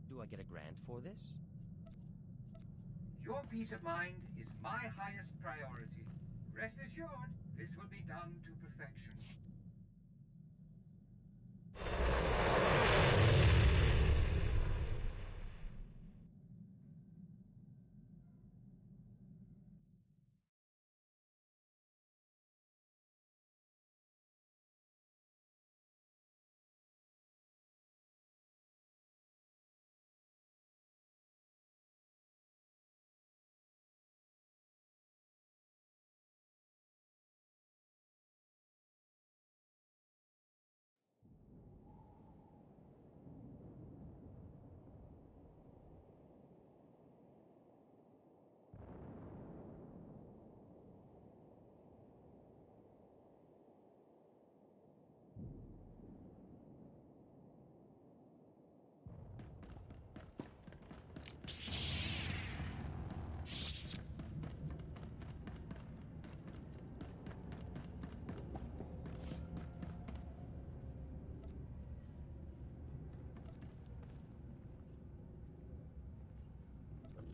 Do I get a grant for this? Your peace of mind is my highest priority. Rest assured, this will be done to perfection.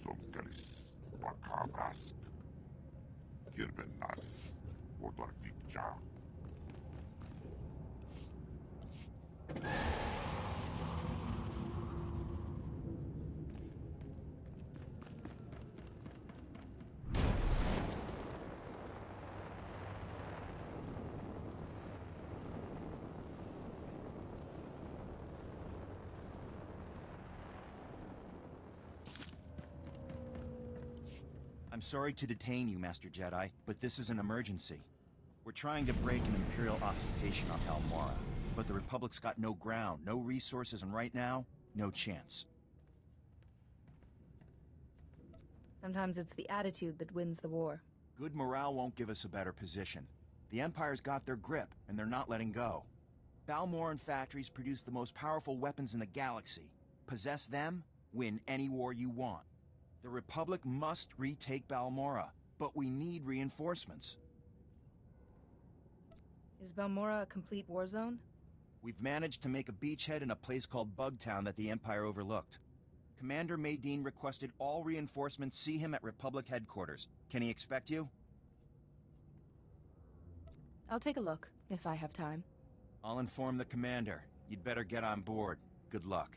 Sonkelis, Wakavast, Kirbenas, Wotortikcha. I'm sorry to detain you, Master Jedi, but this is an emergency. We're trying to break an Imperial occupation on Balmorra, but the Republic's got no ground, no resources, and right now, no chance. Sometimes it's the attitude that wins the war. Good morale won't give us a better position. The Empire's got their grip, and they're not letting go. Balmorran factories produce the most powerful weapons in the galaxy. Possess them, win any war you want. The Republic must retake Balmorra, but we need reinforcements. Is Balmorra a complete war zone? We've managed to make a beachhead in a place called Bugtown that the Empire overlooked. Commander Maydeen requested all reinforcements see him at Republic headquarters. Can he expect you? I'll take a look, if I have time. I'll inform the commander. You'd better get on board. Good luck.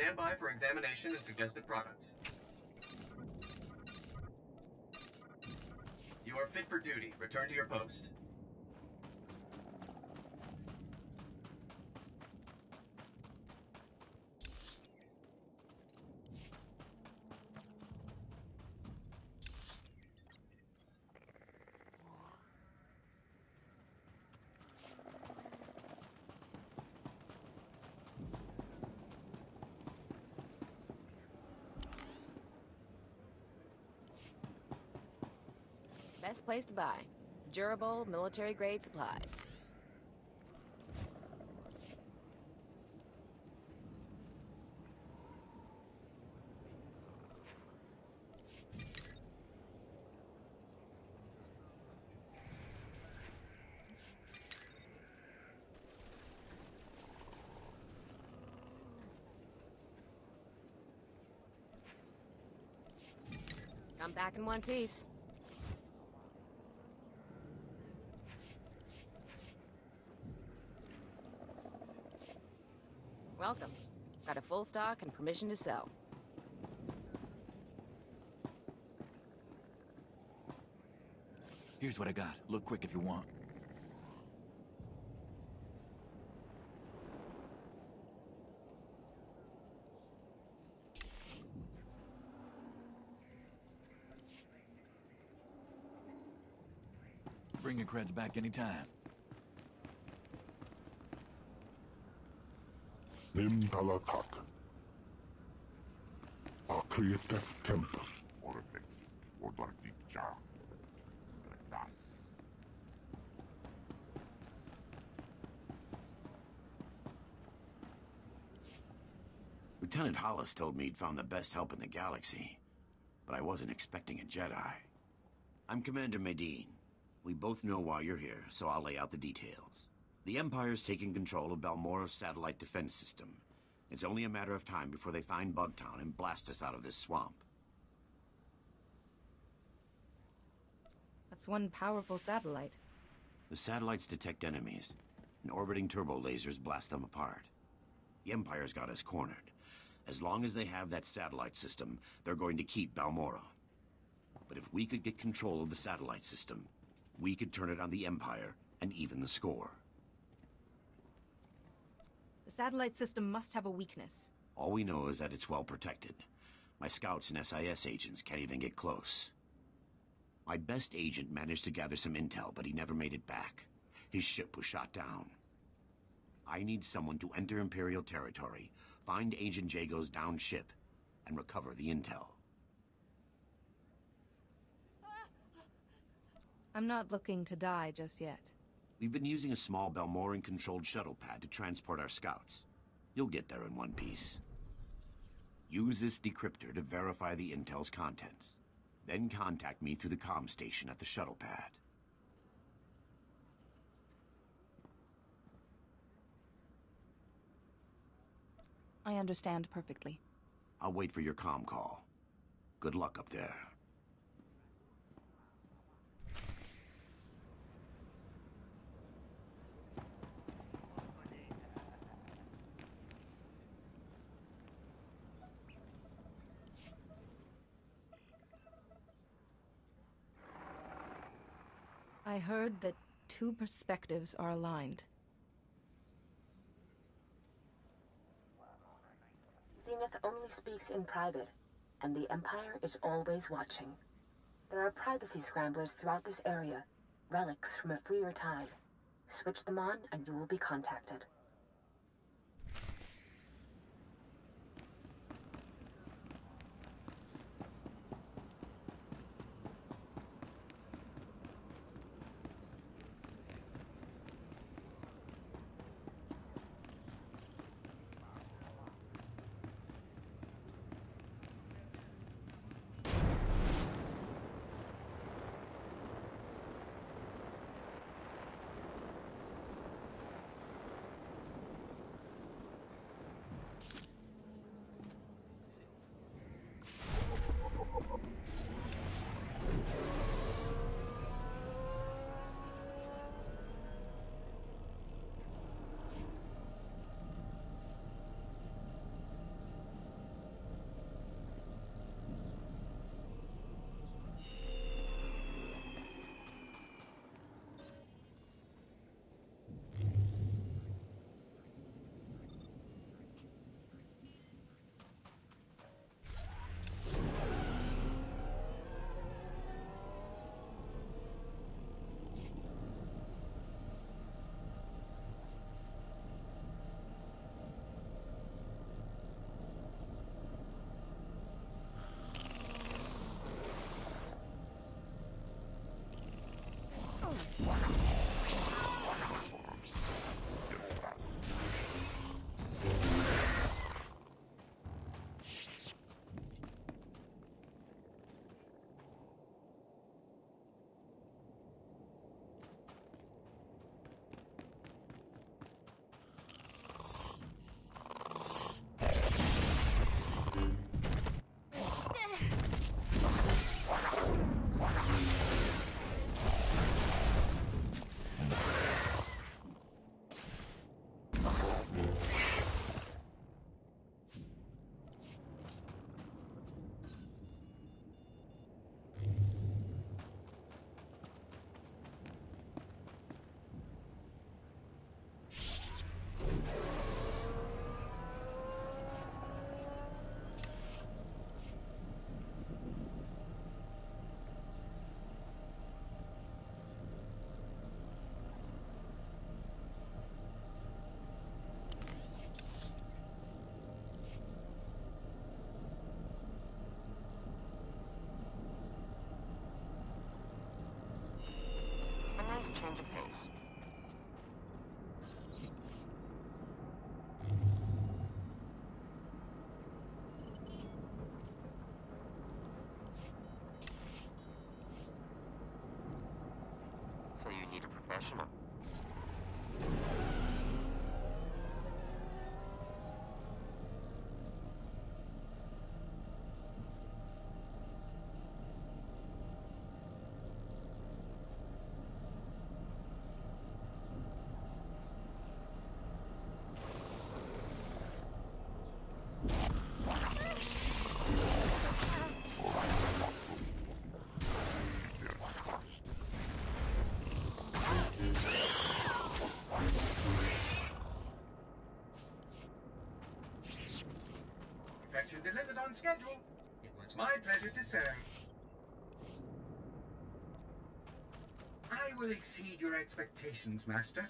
Stand by for examination and suggested products. You are fit for duty. Return to your post. Best place to buy. Durable, military-grade supplies. Come back in one piece. Welcome. Got a full stock and permission to sell. Here's what I got. Look quick if you want. Bring your creds back anytime. Nim Talatak. A creative temple. Orifex. Odortikja. Das. Lieutenant Hollis told me he'd found the best help in the galaxy, but I wasn't expecting a Jedi. I'm Commander Medine. We both know why you're here, so I'll lay out the details. The Empire's taking control of Balmora's satellite defense system. It's only a matter of time before they find Bugtown and blast us out of this swamp. That's one powerful satellite. The satellites detect enemies, and orbiting turbo lasers blast them apart. The Empire's got us cornered. As long as they have that satellite system, they're going to keep Balmora. But if we could get control of the satellite system, we could turn it on the Empire and even the score. The satellite system must have a weakness. All we know is that it's well protected. My scouts and SIS agents can't even get close. My best agent managed to gather some intel, but he never made it back. His ship was shot down. I need someone to enter Imperial territory, find Agent Jago's downed ship, and recover the intel. I'm not looking to die just yet. We've been using a small Balmoran-controlled shuttle pad to transport our scouts. You'll get there in one piece. Use this decryptor to verify the intel's contents. Then contact me through the comm station at the shuttle pad. I understand perfectly. I'll wait for your comm call. Good luck up there. I heard that two perspectives are aligned. Zenith only speaks in private, and the Empire is always watching. There are privacy scramblers throughout this area, relics from a freer time. Switch them on and you will be contacted. nice change of pace. So you need a professional. Fetch you delivered on schedule. It was my pleasure to serve. I will exceed your expectations, Master.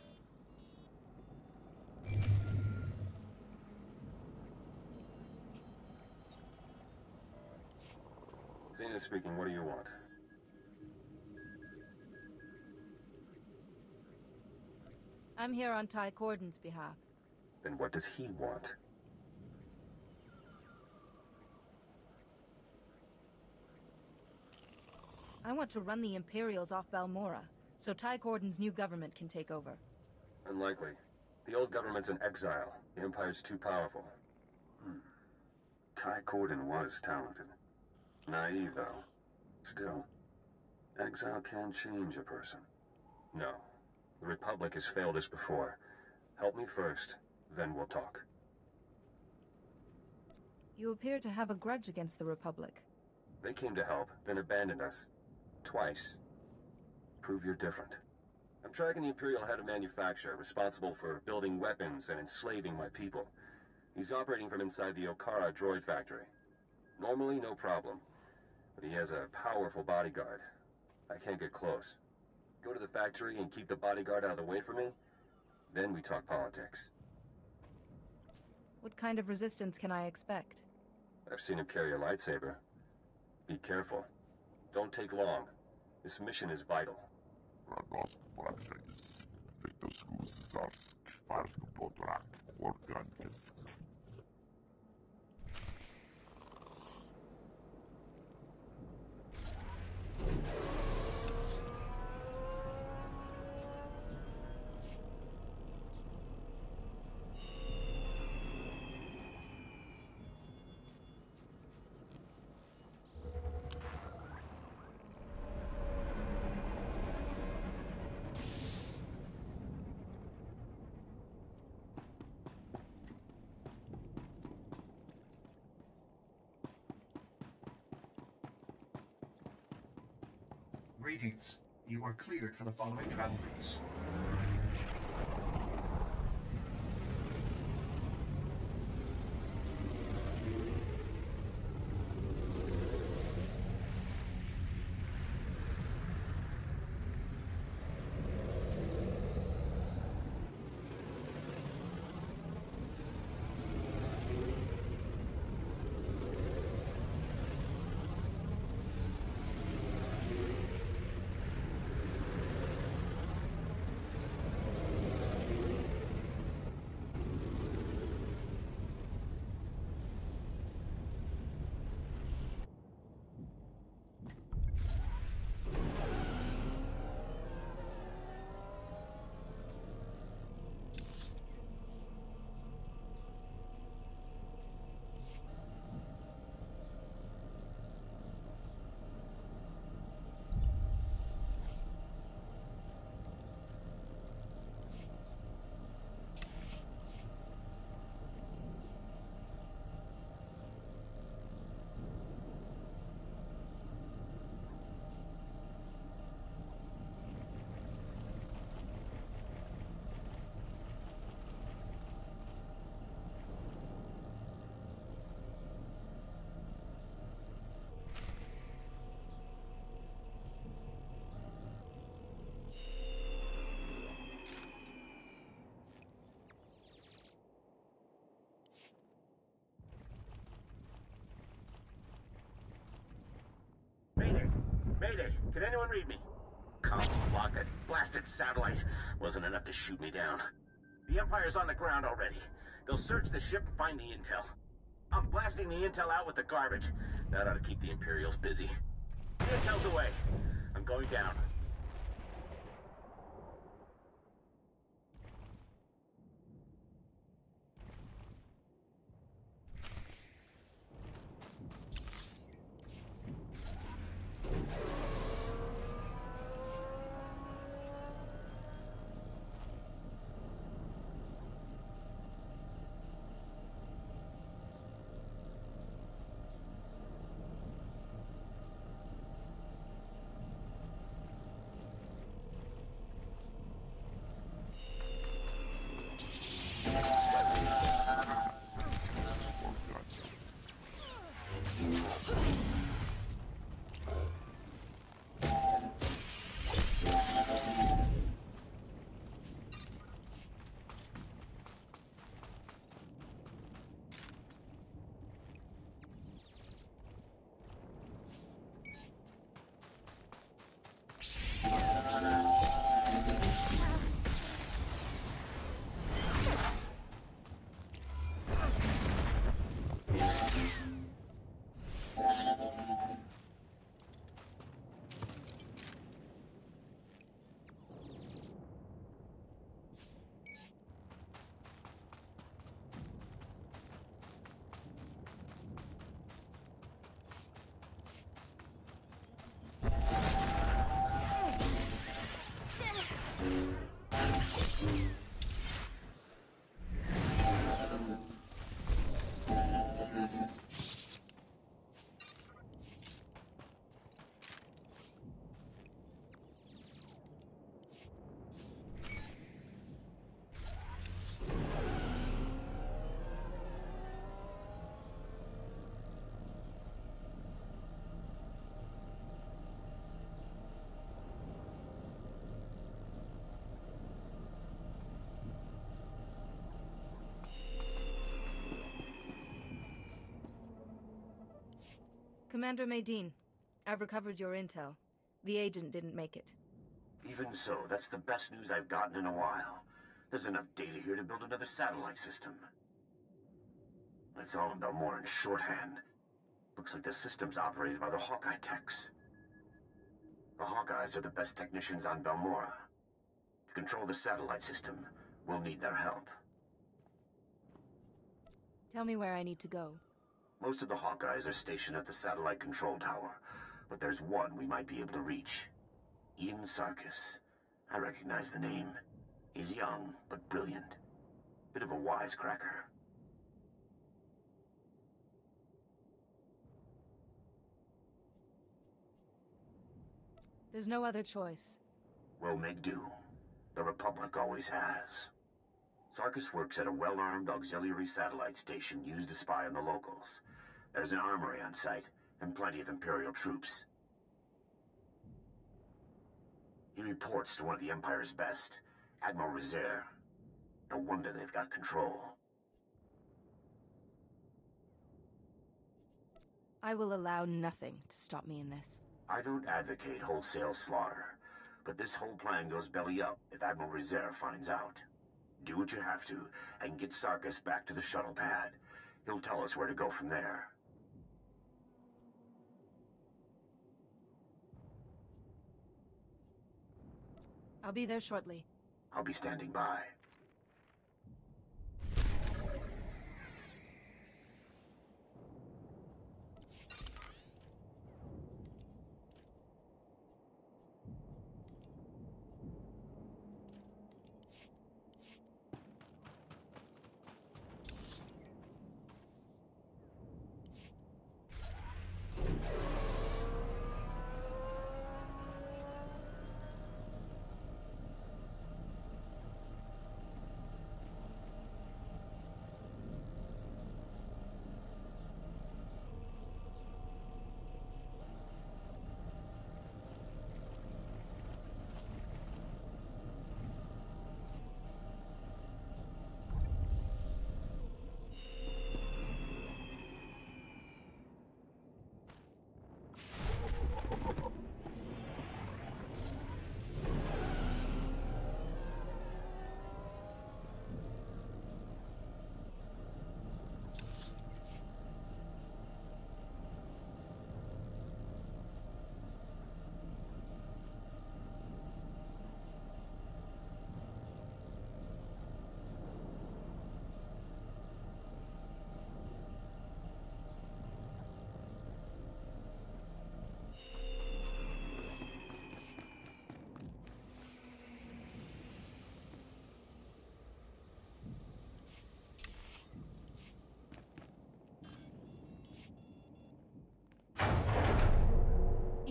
Xena speaking, what do you want? I'm here on Ty Corden's behalf. Then what does he want? I want to run the Imperials off Balmora, so Ty Corden's new government can take over. Unlikely. The old government's in exile. The Empire's too powerful. Ty Corden was talented. Naive, though. Still, exile can change a person. No. The Republic has failed us before. Help me first, then we'll talk. You appear to have a grudge against the Republic. They came to help, then abandoned us. Twice. Prove you're different. I'm tracking the Imperial head of manufacture, responsible for building weapons and enslaving my people. He's operating from inside the Okara droid factory. Normally, no problem. But he has a powerful bodyguard. I can't get close. Go to the factory and keep the bodyguard out of the way for me? Then we talk politics. What kind of resistance can I expect? I've seen him carry a lightsaber. Be careful. Don't take long. This mission is vital. Greetings. You are cleared for the following travel routes. Mayday! Mayday! Can anyone read me? Come. block that blasted satellite wasn't enough to shoot me down. The Empire's on the ground already. They'll search the ship and find the intel. I'm blasting the intel out with the garbage. That ought to keep the Imperials busy. The intel's away. I'm going down. Commander Medine, I've recovered your intel. The agent didn't make it. Even so, that's the best news I've gotten in a while. There's enough data here to build another satellite system. It's all in Belmore in shorthand. Looks like the system's operated by the Hawkeye techs. The Hawkeyes are the best technicians on Belmora. To control the satellite system, we'll need their help. Tell me where I need to go. Most of the Hawkeyes are stationed at the satellite control tower, but there's one we might be able to reach. Ian Sarkis. I recognize the name. He's young, but brilliant. Bit of a wisecracker. There's no other choice. We'll make do. The Republic always has. Sarkis works at a well-armed auxiliary satellite station used to spy on the locals. There's an armory on site, and plenty of Imperial troops. He reports to one of the Empire's best, Admiral Rezair. No wonder they've got control. I will allow nothing to stop me in this. I don't advocate wholesale slaughter, but this whole plan goes belly up if Admiral Rezair finds out. Do what you have to, and get Sarkis back to the shuttle pad. He'll tell us where to go from there. I'll be there shortly. I'll be standing by.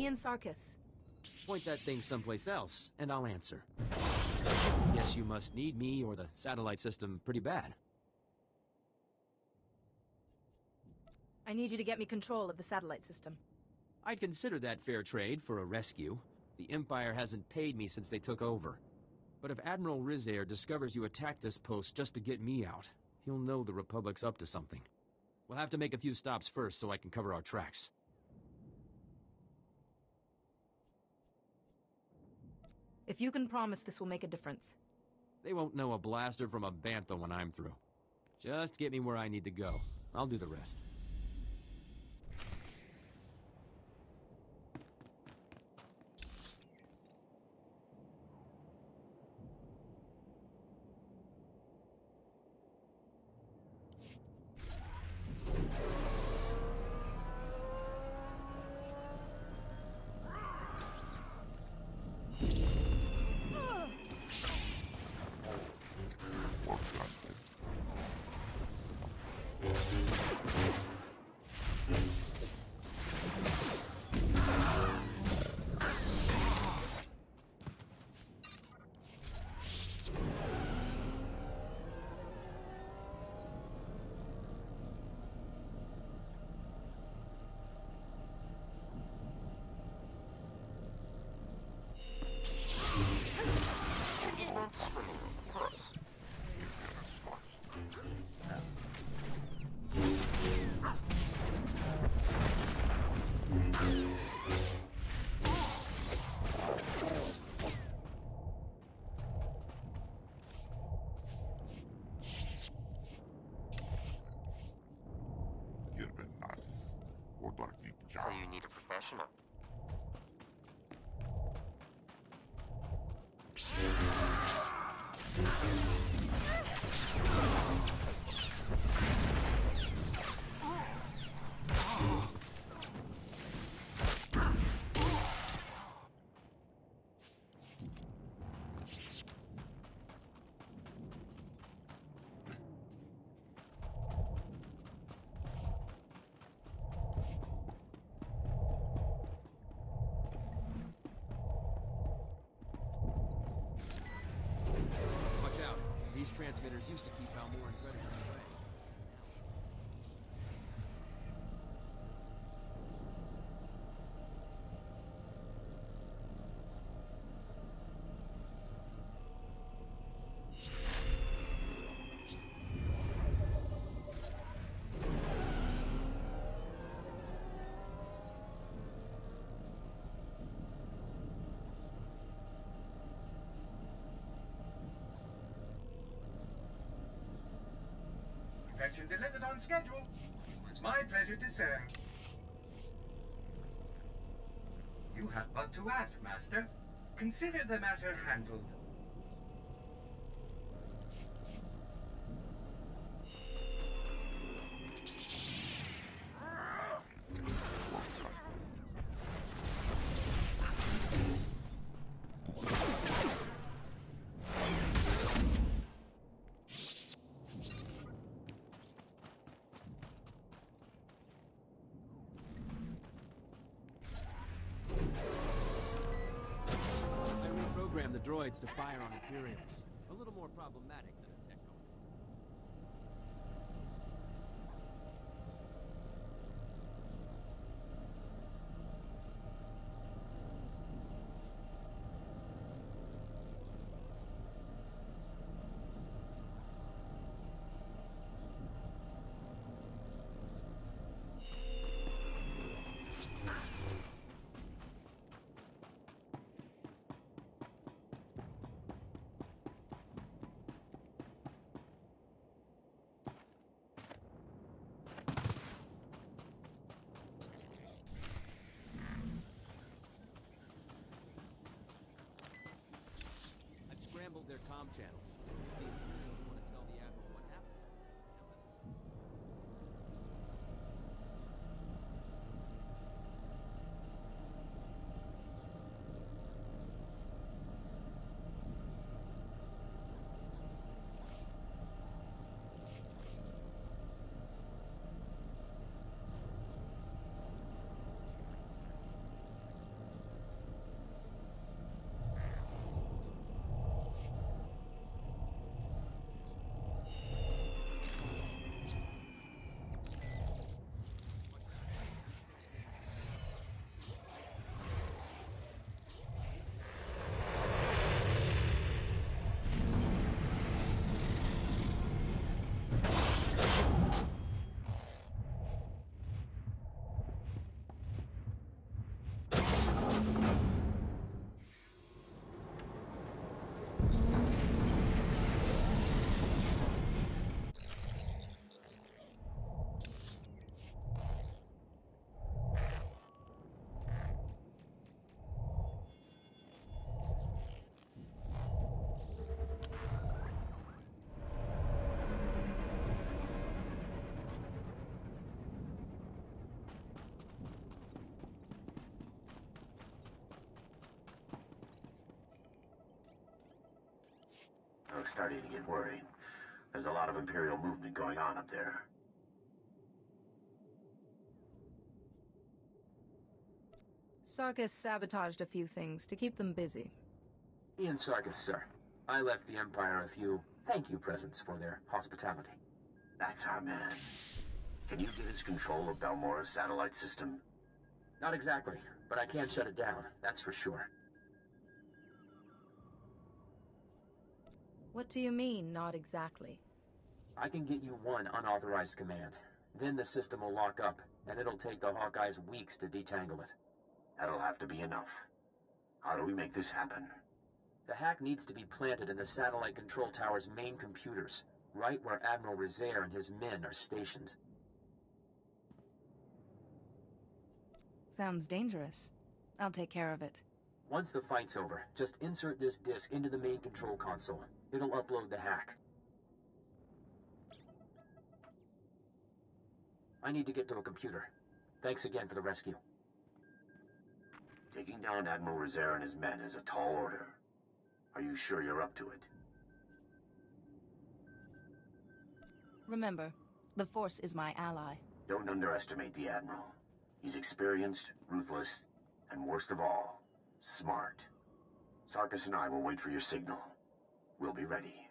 in Sarkis. Point that thing someplace else, and I'll answer. Guess you must need me or the satellite system pretty bad. I need you to get me control of the satellite system. I'd consider that fair trade for a rescue. The Empire hasn't paid me since they took over. But if Admiral Rizair discovers you attacked this post just to get me out, he'll know the Republic's up to something. We'll have to make a few stops first so I can cover our tracks. If you can promise this will make a difference. They won't know a blaster from a bantha when I'm through. Just get me where I need to go. I'll do the rest. So you need a professional. These transmitters used to keep Balmore and predators away. Perfection delivered on schedule. It was my pleasure to serve. You have but to ask, Master. Consider the matter handled. The droids to fire on Imperials. A little more problematic than a tech opens. Scrambled their comm channels. If the Imperials want to tell the Admiral what happened, tell him. I'm starting to get worried. There's a lot of Imperial movement going on up there. Sarkis sabotaged a few things to keep them busy. Ian Sarkis, sir. I left the Empire a few thank you presents for their hospitality. That's our man. Can you get us control of Balmora's satellite system? Not exactly, but I can shut it down, that's for sure. What do you mean, not exactly? I can get you one unauthorized command. Then the system will lock up, and it'll take the Hawkeyes weeks to detangle it. That'll have to be enough. How do we make this happen? The hack needs to be planted in the satellite control tower's main computers, right where Admiral Rizair and his men are stationed. Sounds dangerous. I'll take care of it. Once the fight's over, just insert this disk into the main control console. It'll upload the hack. I need to get to a computer. Thanks again for the rescue. Taking down Admiral Rizair and his men is a tall order. Are you sure you're up to it? Remember, the Force is my ally. Don't underestimate the Admiral. He's experienced, ruthless, and worst of all, smart. Sarkis and I will wait for your signal. We'll be ready.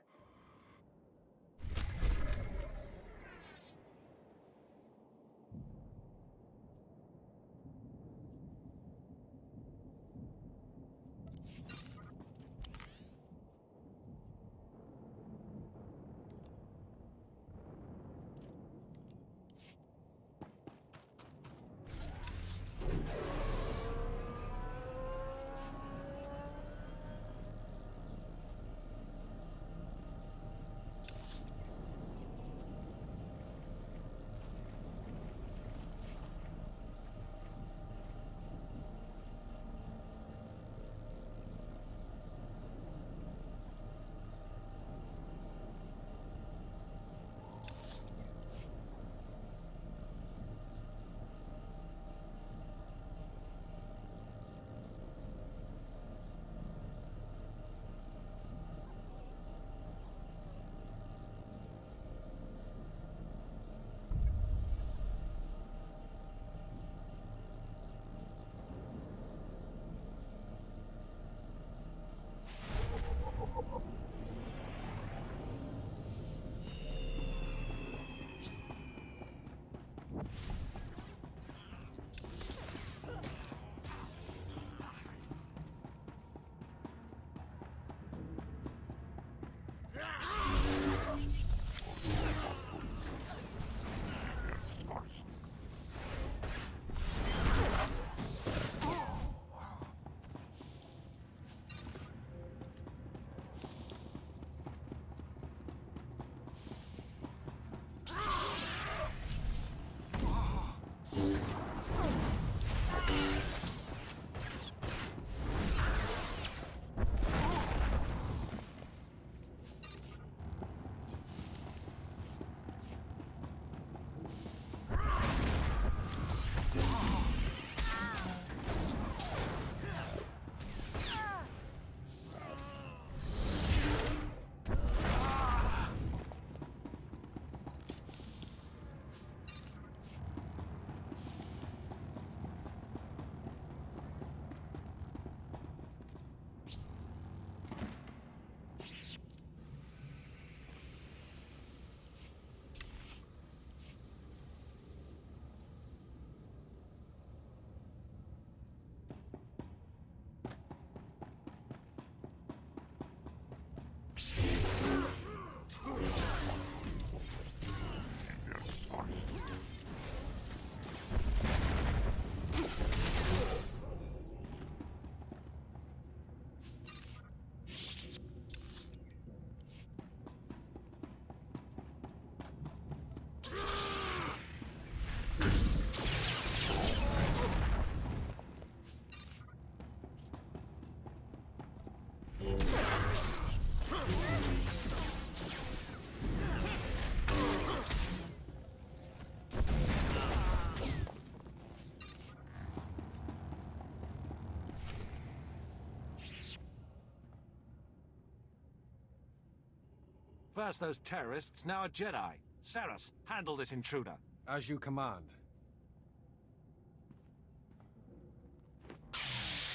First those terrorists, now a Jedi. Saras, handle this intruder. As you command.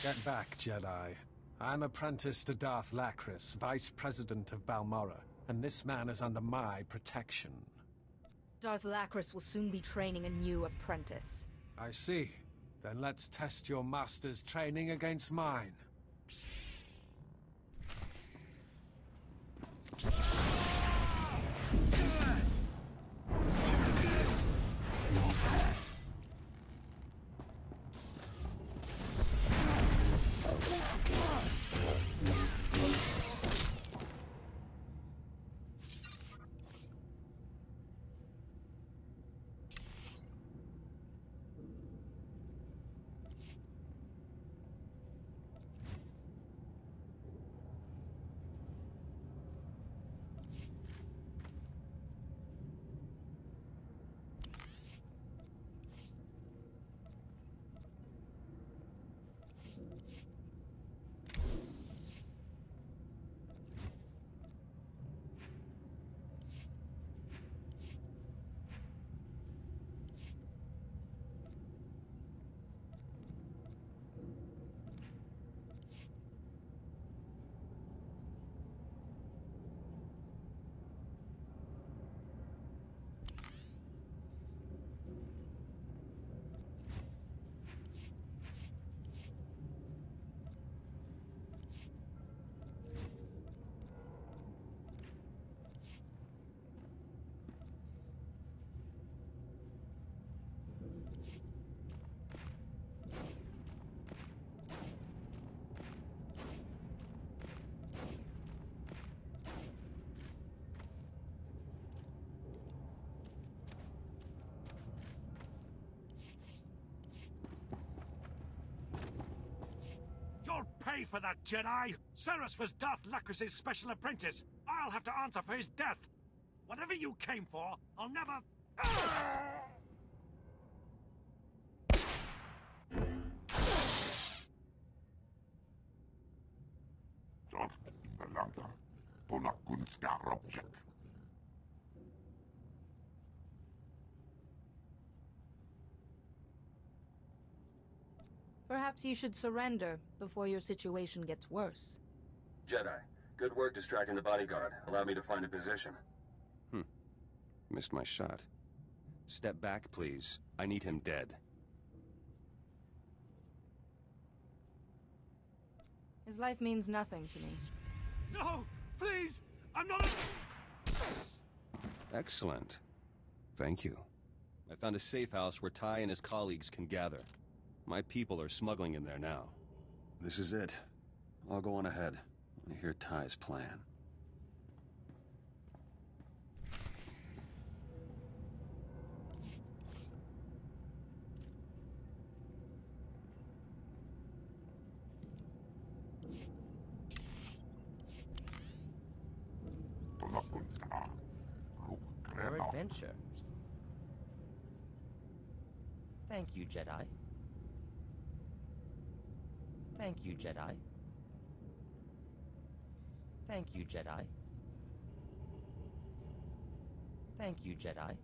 Get back, Jedi. I'm apprentice to Darth Lacris, Vice President of Balmorra, and this man is under my protection. Darth Lacris will soon be training a new apprentice. I see. Then let's test your master's training against mine. You'll pay for that, Jedi! Saras was Darth Lacris' special apprentice. I'll have to answer for his death. Whatever you came for, I'll never... Jod Ingalanda, Tonakunska Robjek. Perhaps you should surrender before your situation gets worse. Jedi, good work distracting the bodyguard. Allow me to find a position. Missed my shot. Step back, please. I need him dead. His life means nothing to me. No! Please! I'm not Excellent. Thank you. I found a safe house where Ty and his colleagues can gather. My people are smuggling in there now. This is it. I'll go on ahead. I want to hear Ty's plan. More adventure. Thank you, Jedi. Thank you, Jedi. Thank you, Jedi. Thank you, Jedi.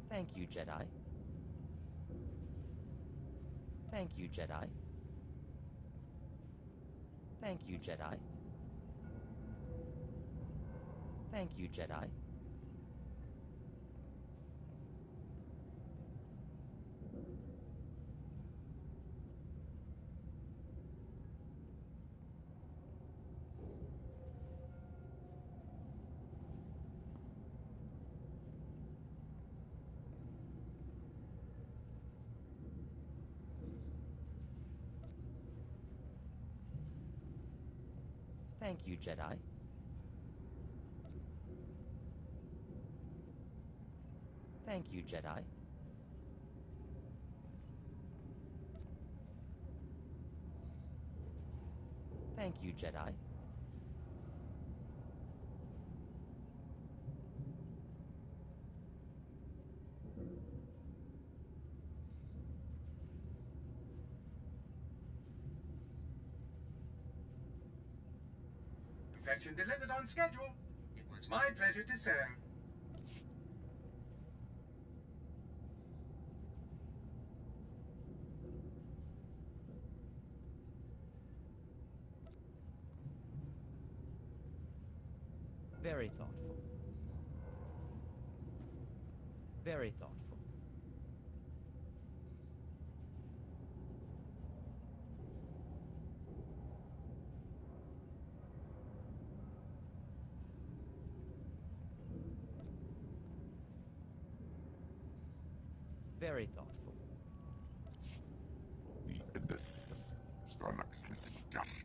Thank you, Jedi. Thank you, Jedi. Thank you, Jedi. Thank you, Jedi. Thank you, Jedi. Thank you, Jedi. Thank you, Jedi. Fetch and delivered on schedule. It was my pleasure to serve. Very thoughtful. Very thoughtful. Very thoughtful. This just.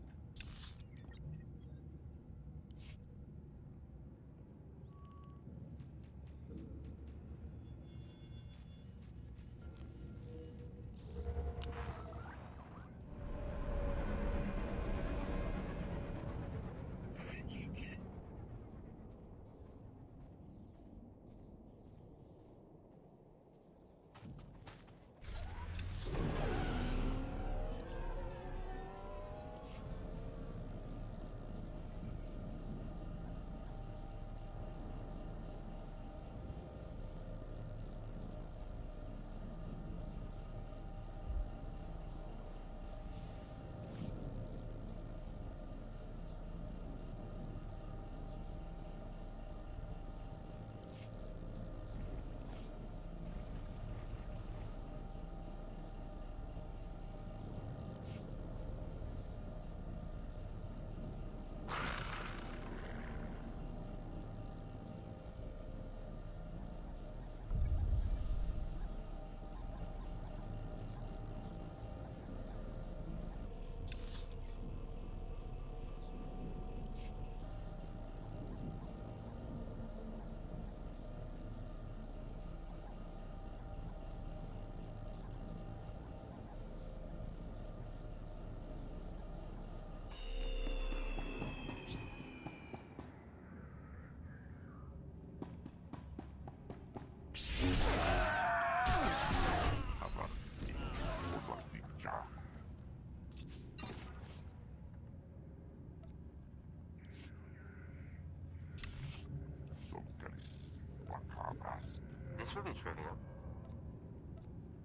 This will be trivial.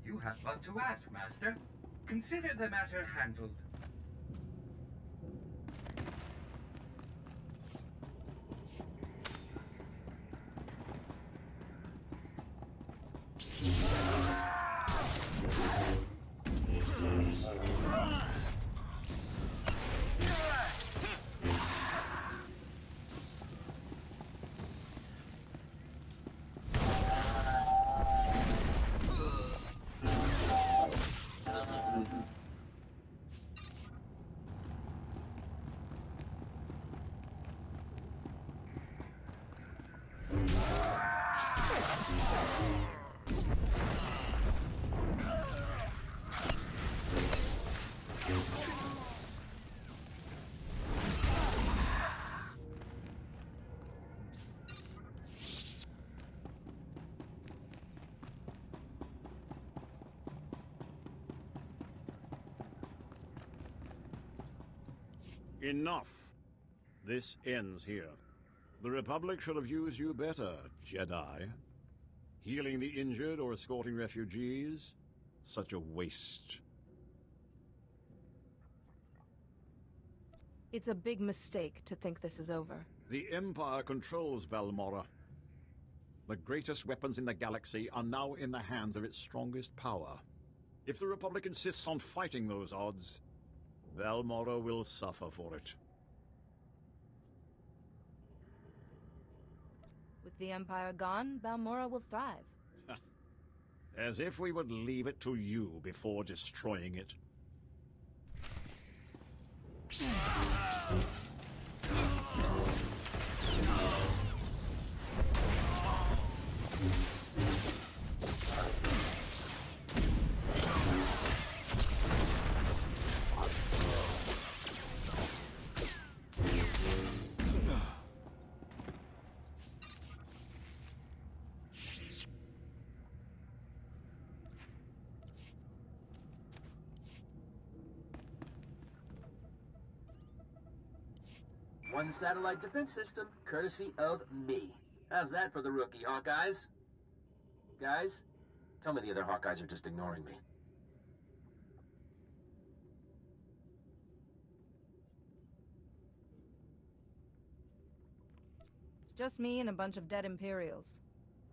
You have but to ask, Master. Consider the matter handled. Enough. This ends here. The Republic should have used you better, Jedi. Healing the injured or escorting refugees? Such a waste. It's a big mistake to think this is over. The Empire controls Balmorra. The greatest weapons in the galaxy are now in the hands of its strongest power. If the Republic insists on fighting those odds, Balmorra will suffer for it. With the Empire gone, Balmorra will thrive. As if we would leave it to you before destroying it. One satellite defense system, courtesy of me. How's that for the rookie, Hawkeyes? Guys? Tell me the other Hawkeyes are just ignoring me. It's just me and a bunch of dead Imperials.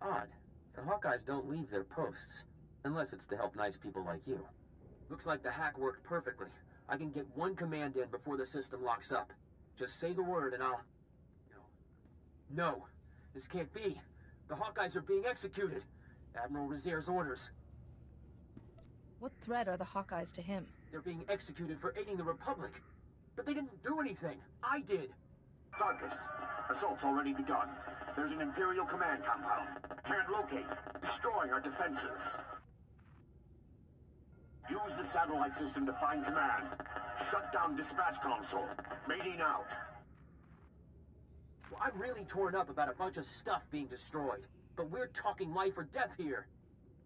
Odd. The Hawkeyes don't leave their posts. Unless it's to help nice people like you. Looks like the hack worked perfectly. I can get one command in before the system locks up. Just say the word and I'll... No. This can't be. The Hawkeyes are being executed. Admiral Rizier's orders. What threat are the Hawkeyes to him? They're being executed for aiding the Republic. But they didn't do anything. I did. Sarkis, assault's already begun. There's an Imperial command compound. Can't locate. Destroying our defenses. Use the satellite system to find command. Shut down dispatch console. Mating out. Well, I'm really torn up about a bunch of stuff being destroyed. But we're talking life or death here.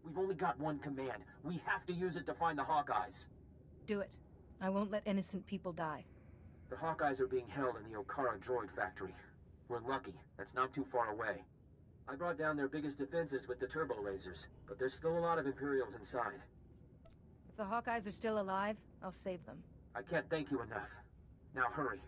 We've only got one command. We have to use it to find the Hawkeyes. Do it. I won't let innocent people die. The Hawkeyes are being held in the Okara droid factory. We're lucky. That's not too far away. I brought down their biggest defenses with the turbo lasers, but there's still a lot of Imperials inside. If the Hawkeyes are still alive, I'll save them. I can't thank you enough. Now hurry.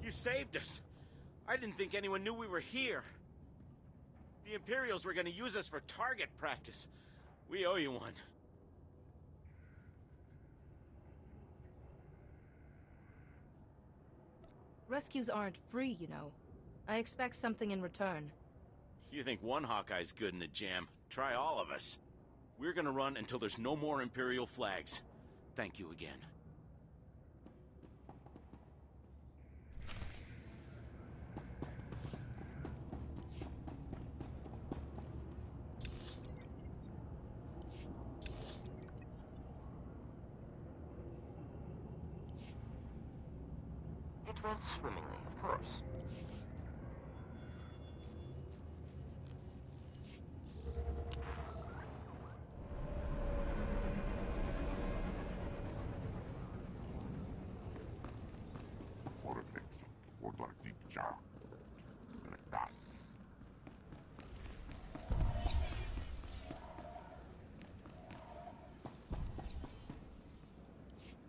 You saved us. I didn't think anyone knew we were here. The Imperials were gonna use us for target practice. We owe you one. Rescues aren't free, you know. I expect something in return. You think one Hawkeye's good in the jam? Try all of us. We're gonna run until there's no more Imperial flags. Thank you again. It went swimmingly, of course.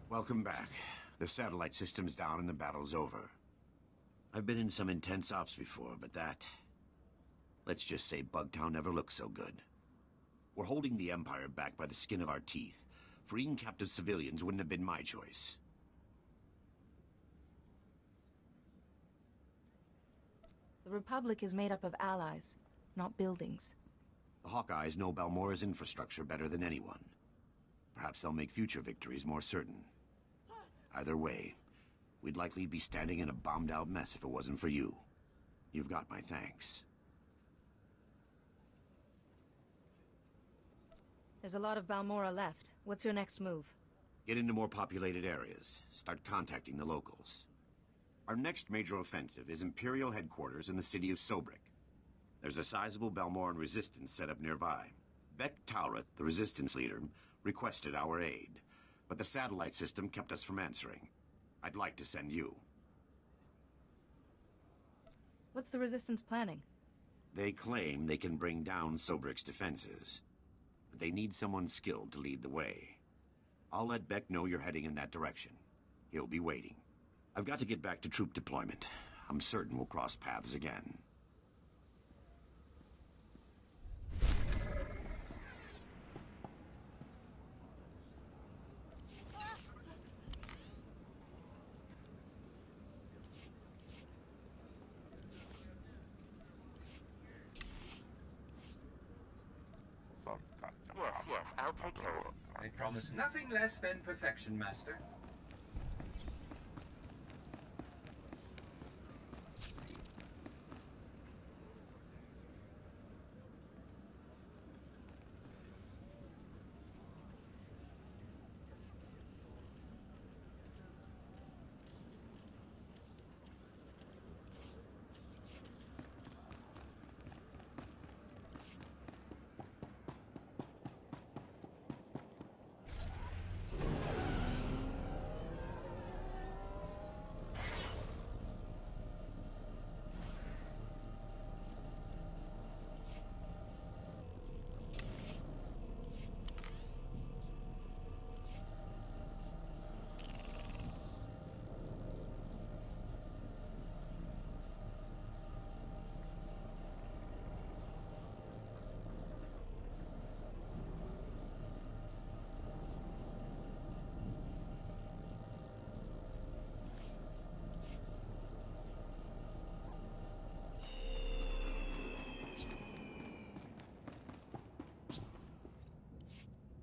Welcome back. The satellite system's down and the battle's over. I've been in some intense ops before, but that... let's just say Bugtown never looked so good. We're holding the Empire back by the skin of our teeth. Freeing captive civilians wouldn't have been my choice. The Republic is made up of allies, not buildings. The Hawkeyes know Balmora's infrastructure better than anyone. Perhaps they'll make future victories more certain. Either way, we'd likely be standing in a bombed-out mess if it wasn't for you. You've got my thanks. There's a lot of Balmora left. What's your next move? Get into more populated areas. Start contacting the locals. Our next major offensive is Imperial headquarters in the city of Sobrik. There's a sizable Balmoran resistance set up nearby. Beck Talrot, the resistance leader, requested our aid, but the satellite system kept us from answering. I'd like to send you. What's the Resistance planning? They claim they can bring down Sobrik's defenses, but they need someone skilled to lead the way. I'll let Beck know you're heading in that direction. He'll be waiting. I've got to get back to troop deployment. I'm certain we'll cross paths again. Yes, I'll take care of it. I promise nothing less than perfection, Master.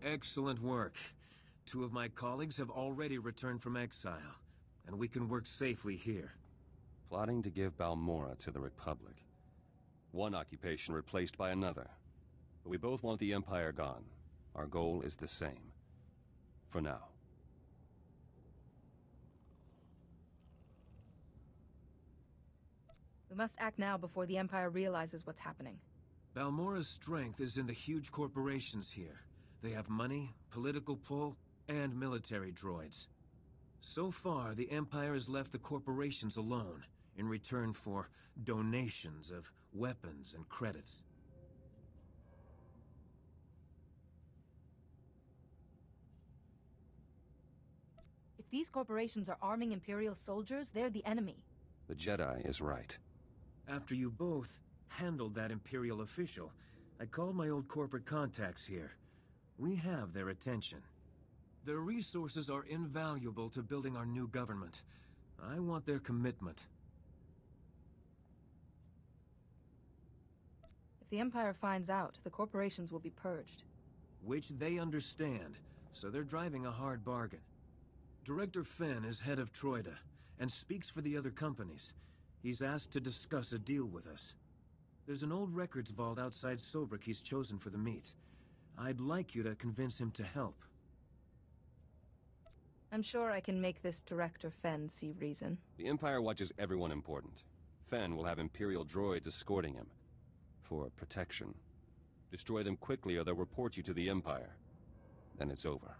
Excellent work. 2 of my colleagues have already returned from exile, and we can work safely here. Plotting to give Balmora to the Republic. One occupation replaced by another. But we both want the Empire gone. Our goal is the same. For now. We must act now before the Empire realizes what's happening. Balmora's strength is in the huge corporations here. They have money, political pull, and military droids. So far, the Empire has left the corporations alone, in return for donations of weapons and credits. If these corporations are arming Imperial soldiers, they're the enemy. The Jedi is right. After you both handled that Imperial official, I called my old corporate contacts here. We have their attention. Their resources are invaluable to building our new government. I want their commitment. If the Empire finds out, the corporations will be purged. Which they understand, so they're driving a hard bargain. Director Fenn is head of Troida, and speaks for the other companies. He's asked to discuss a deal with us. There's an old records vault outside Sobrik he's chosen for the meet. I'd like you to convince him to help. I'm sure I can make this Director Fenn see reason. The Empire watches everyone important. Fenn will have Imperial droids escorting him. For protection. Destroy them quickly or they'll report you to the Empire. Then it's over.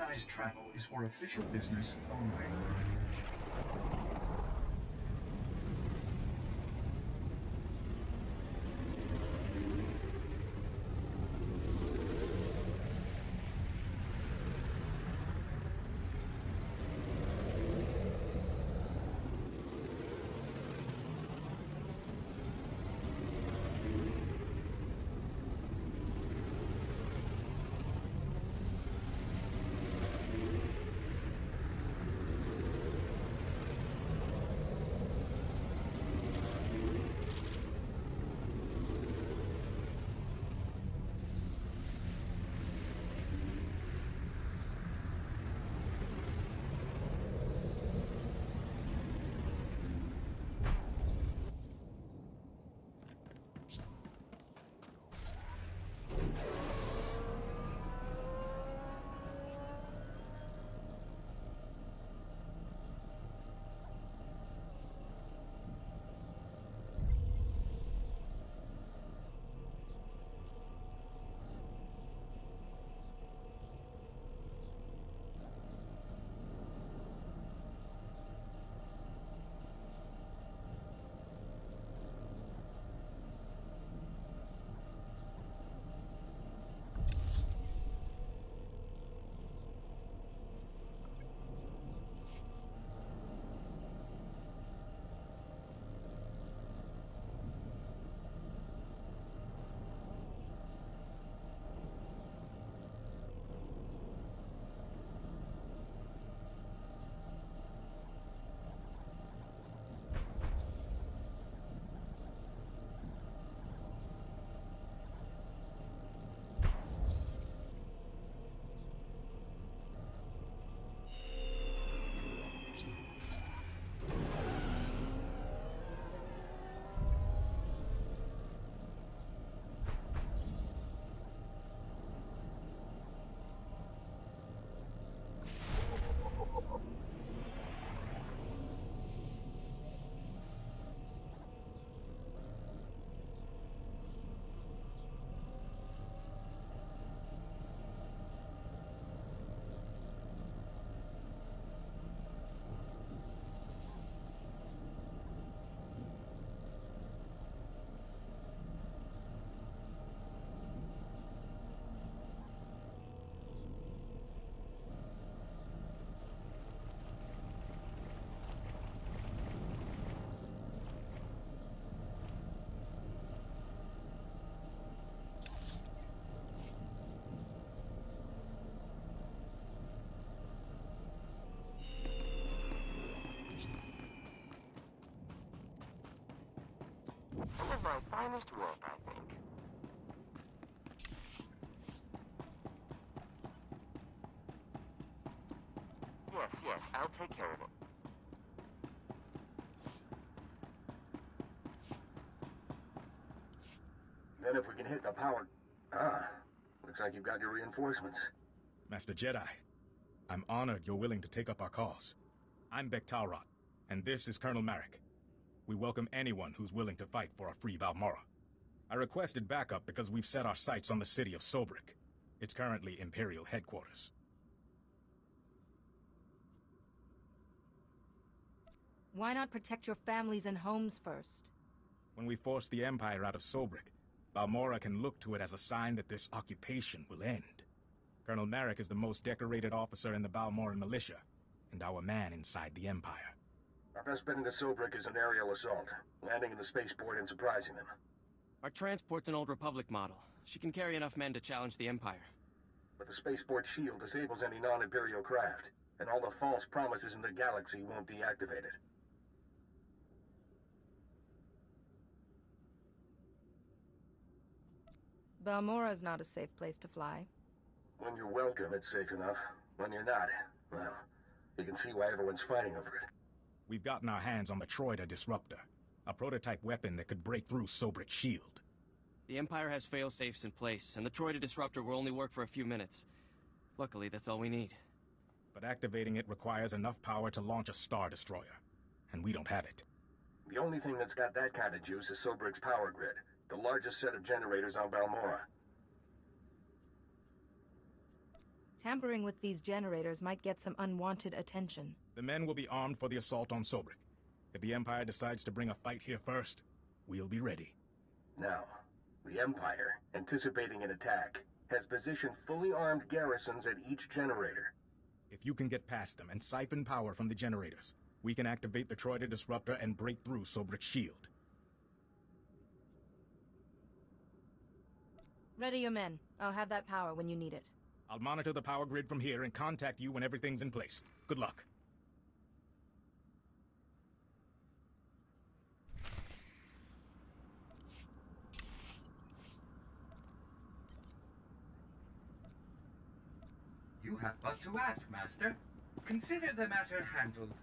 Jedi's travel is for official business only. Some of my finest work, I think. Yes, I'll take care of it. Then if we can hit the power... looks like you've got your reinforcements. Master Jedi, I'm honored you're willing to take up our cause. I'm Bek-Talrot, and this is Colonel Marek. We welcome anyone who's willing to fight for a free Balmorra. I requested backup because we've set our sights on the city of Sobrik. It's currently Imperial headquarters. Why not protect your families and homes first? When we force the Empire out of Sobrik, Balmorra can look to it as a sign that this occupation will end. Colonel Marek is the most decorated officer in the Balmoran militia, and our man inside the Empire. Our best bet into Sobrik is an aerial assault, landing in the spaceport and surprising them. Our transport's an old Republic model. She can carry enough men to challenge the Empire. But the spaceport shield disables any non-Imperial craft, and all the false promises in the galaxy won't deactivate it. Balmora's not a safe place to fly. When you're welcome, it's safe enough. When you're not, well, you can see why everyone's fighting over it. We've gotten our hands on the Troida Disruptor, a prototype weapon that could break through Sobrik's shield. The Empire has fail-safes in place, and the Troida Disruptor will only work for a few minutes. Luckily, that's all we need. But activating it requires enough power to launch a Star Destroyer, and we don't have it. The only thing that's got that kind of juice is Sobrik's power grid, the largest set of generators on Balmorra. Tampering with these generators might get some unwanted attention. The men will be armed for the assault on Sobrik. If the Empire decides to bring a fight here first, we'll be ready. Now, the Empire, anticipating an attack, has positioned fully armed garrisons at each generator. If you can get past them and siphon power from the generators, we can activate the Troida Disruptor and break through Sobrik's shield. Ready your men. I'll have that power when you need it. I'll monitor the power grid from here and contact you when everything's in place. Good luck. You have but to ask, Master. Consider the matter handled.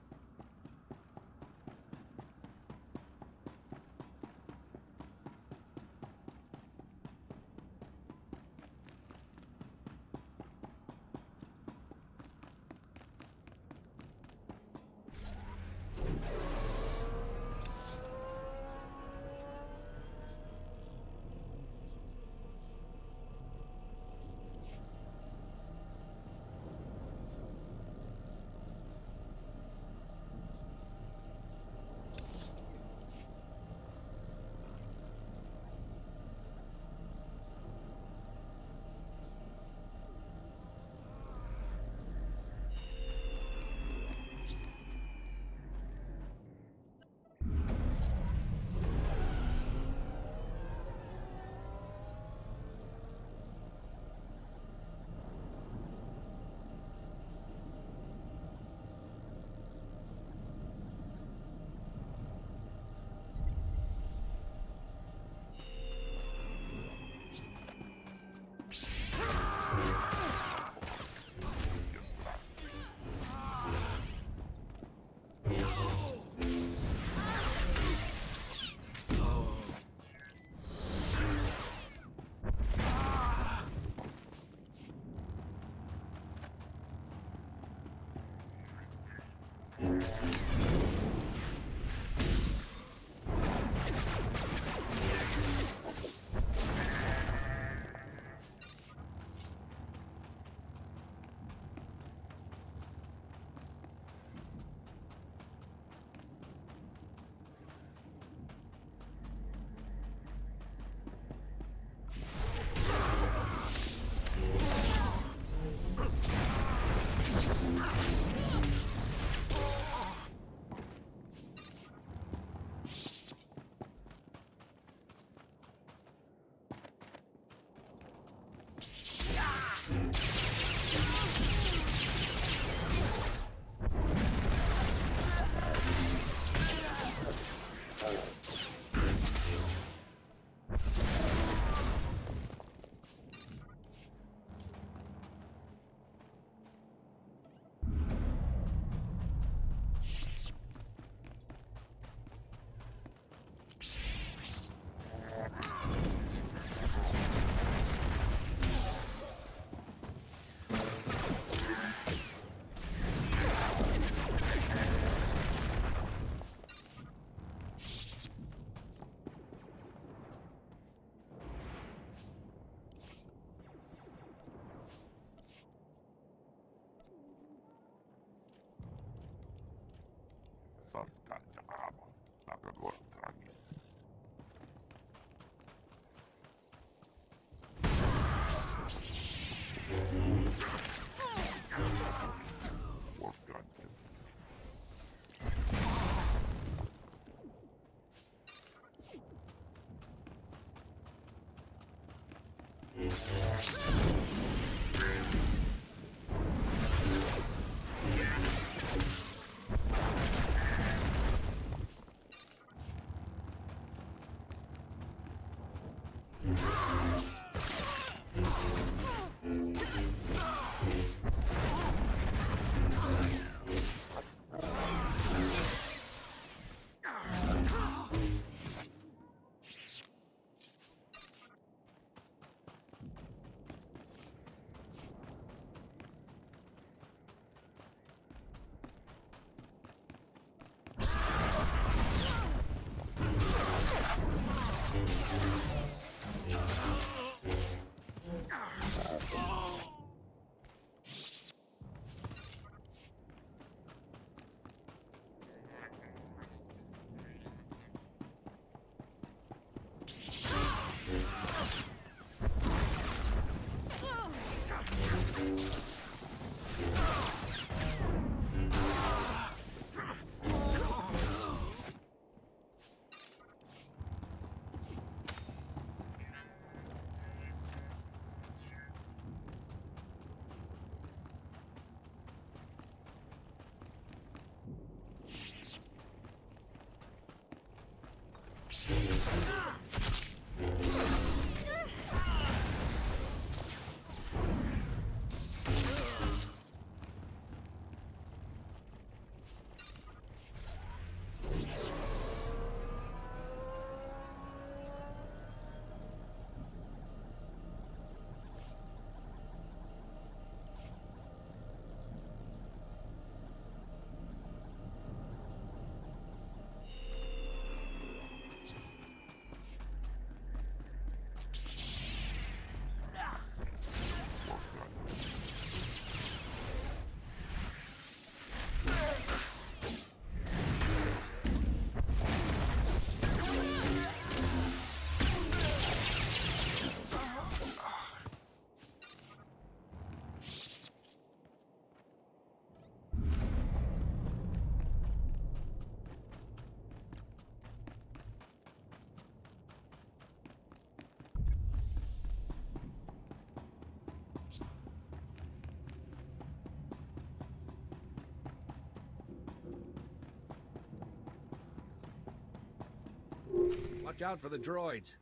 Watch out for the droids.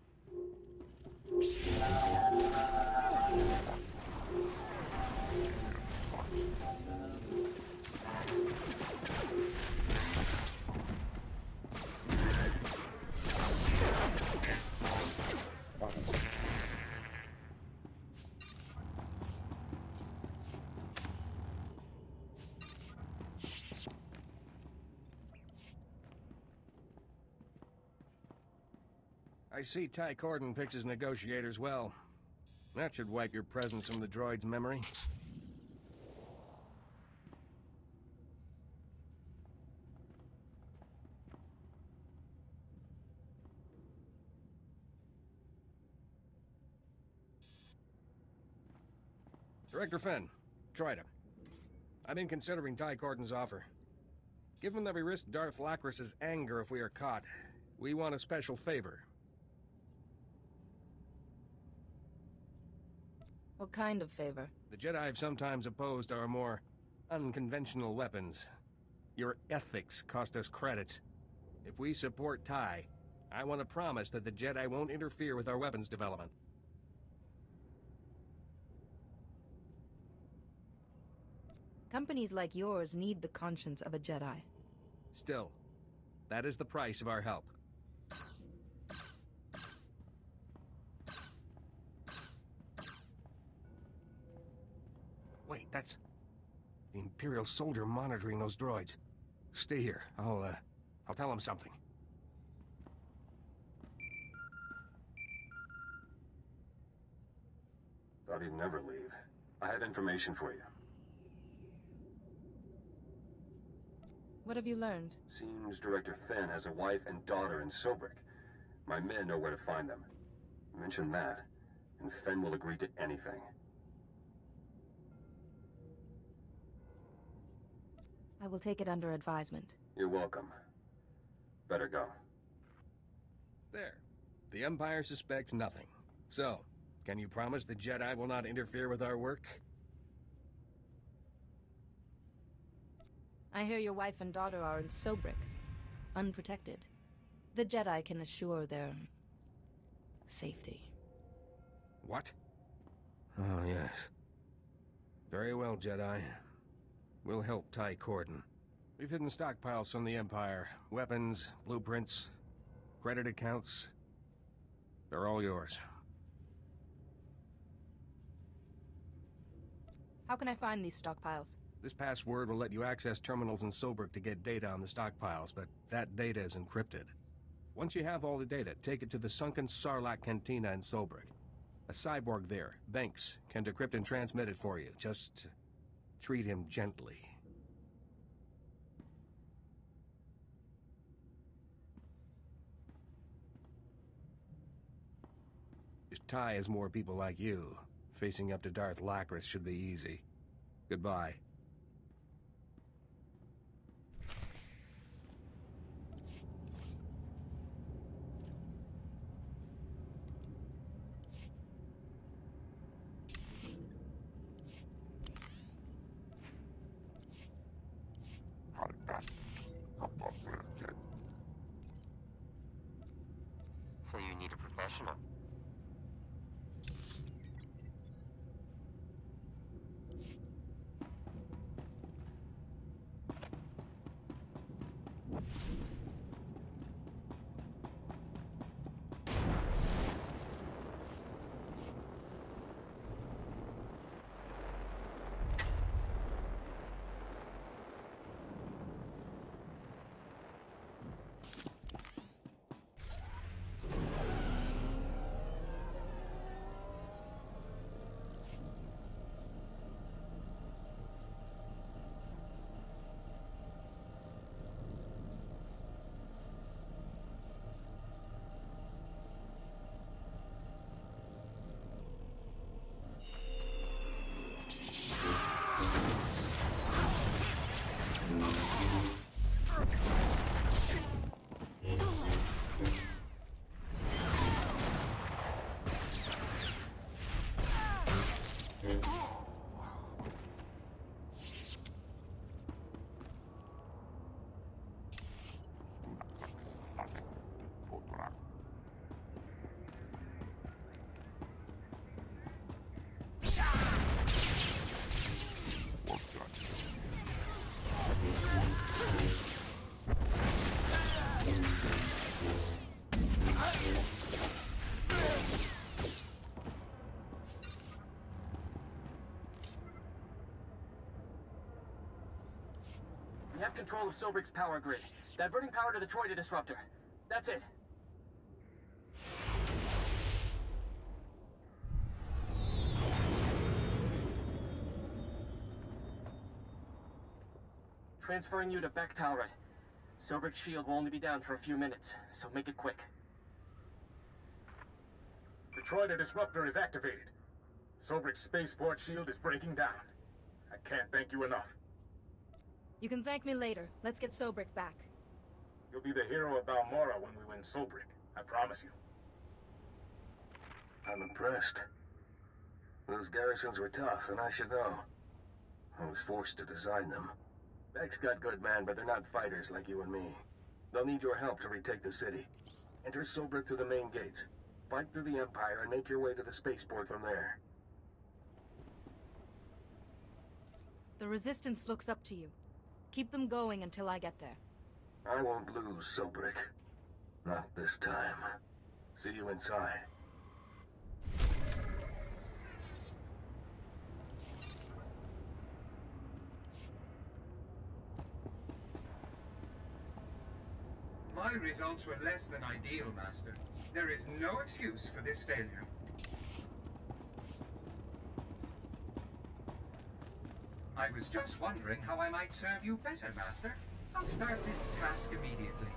I see Ty Corden picks his negotiators well. That should wipe your presence from the droid's memory. Director Fenn, Troida. I've been considering Ty Corden's offer. Given that we risk Darth Lacris's anger if we are caught, we want a special favor. What kind of favor? The Jedi have sometimes opposed our more unconventional weapons. Your ethics cost us credits. If we support Ty, I want to promise that the Jedi won't interfere with our weapons development. Companies like yours need the conscience of a Jedi. Still, that is the price of our help. Wait, that's the Imperial soldier monitoring those droids. Stay here. I'll tell him something. Thought he'd never leave. I have information for you. What have you learned? Seems Director Fenn has a wife and daughter in Sobrik. My men know where to find them. Mention that, and Fenn will agree to anything. I will take it under advisement. You're welcome. Better go. There. The Empire suspects nothing. So, can you promise the Jedi will not interfere with our work? I hear your wife and daughter are in Sobrik, unprotected. The Jedi can assure their safety. What? Oh, yes. Very well, Jedi. We'll help Ty Corden. We've hidden stockpiles from the Empire. Weapons, blueprints, credit accounts. They're all yours. How can I find these stockpiles? This password will let you access terminals in Sobrik to get data on the stockpiles, but that data is encrypted. Once you have all the data, take it to the sunken Sarlacc Cantina in Sobrik. A cyborg there, Banks, can decrypt and transmit it for you. Just treat him gently. If Ty has more people like you, facing up to Darth Lacris should be easy. Goodbye. So you need a professional. We have control of Sobrick's power grid. Diverting power to the Troida disruptor. That's it. Transferring you to Beck-Talrot. Sobrick's shield will only be down for a few minutes, so make it quick. The Troida disruptor is activated. Sobrick's spaceport shield is breaking down. I can't thank you enough. You can thank me later. Let's get Sobrick back. You'll be the hero of Balmora when we win Sobrick. I promise you. I'm impressed. Those garrisons were tough, and I should know. I was forced to design them. Beck's got good men, but they're not fighters like you and me. They'll need your help to retake the city. Enter Sobrick through the main gates. Fight through the Empire and make your way to the spaceport from there. The Resistance looks up to you. Keep them going until I get there. I won't lose, Sobrick. Not this time. See you inside. My results were less than ideal, Master. There is no excuse for this failure. I was just wondering how I might serve you better, Master. I'll start this task immediately.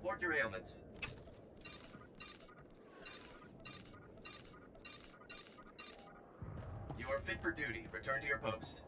report your ailments. You are fit for duty. Return to your post.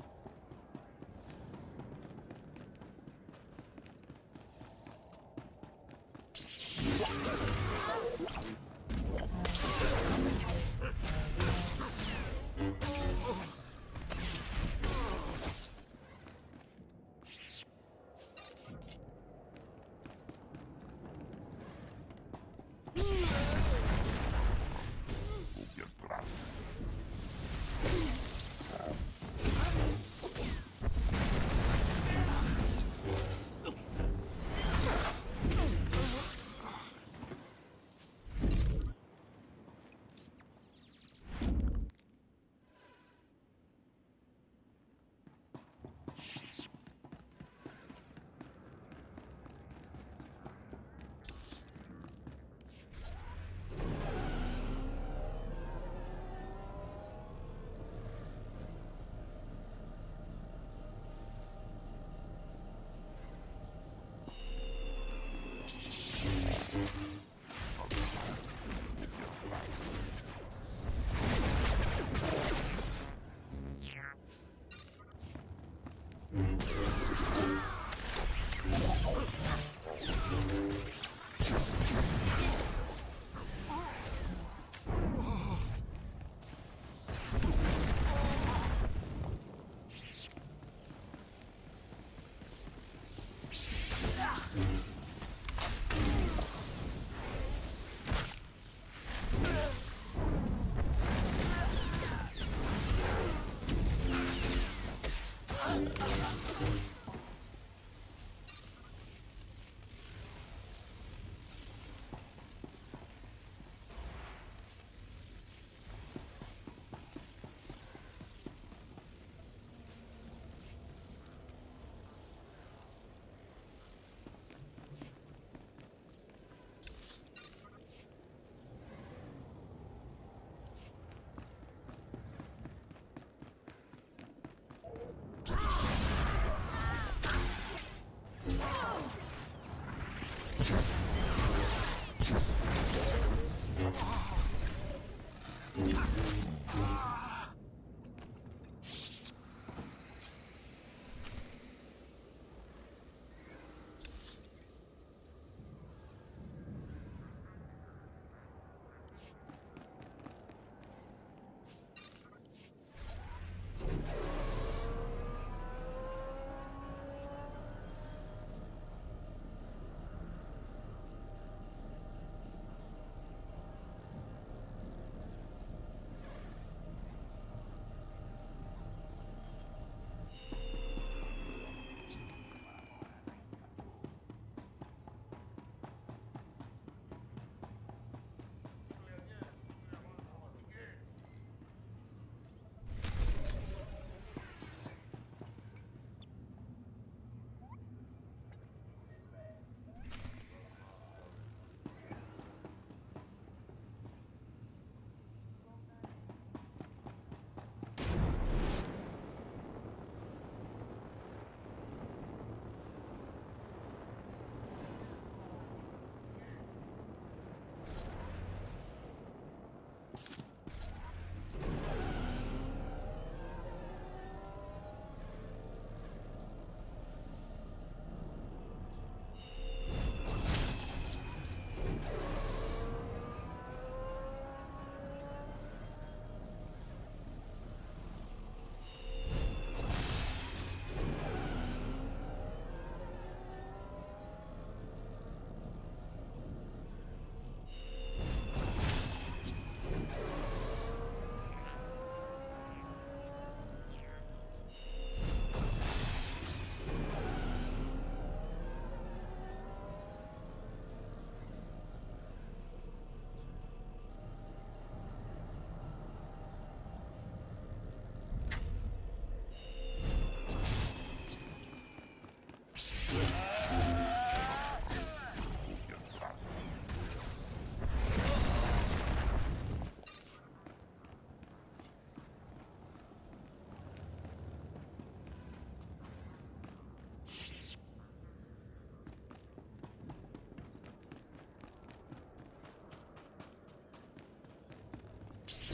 So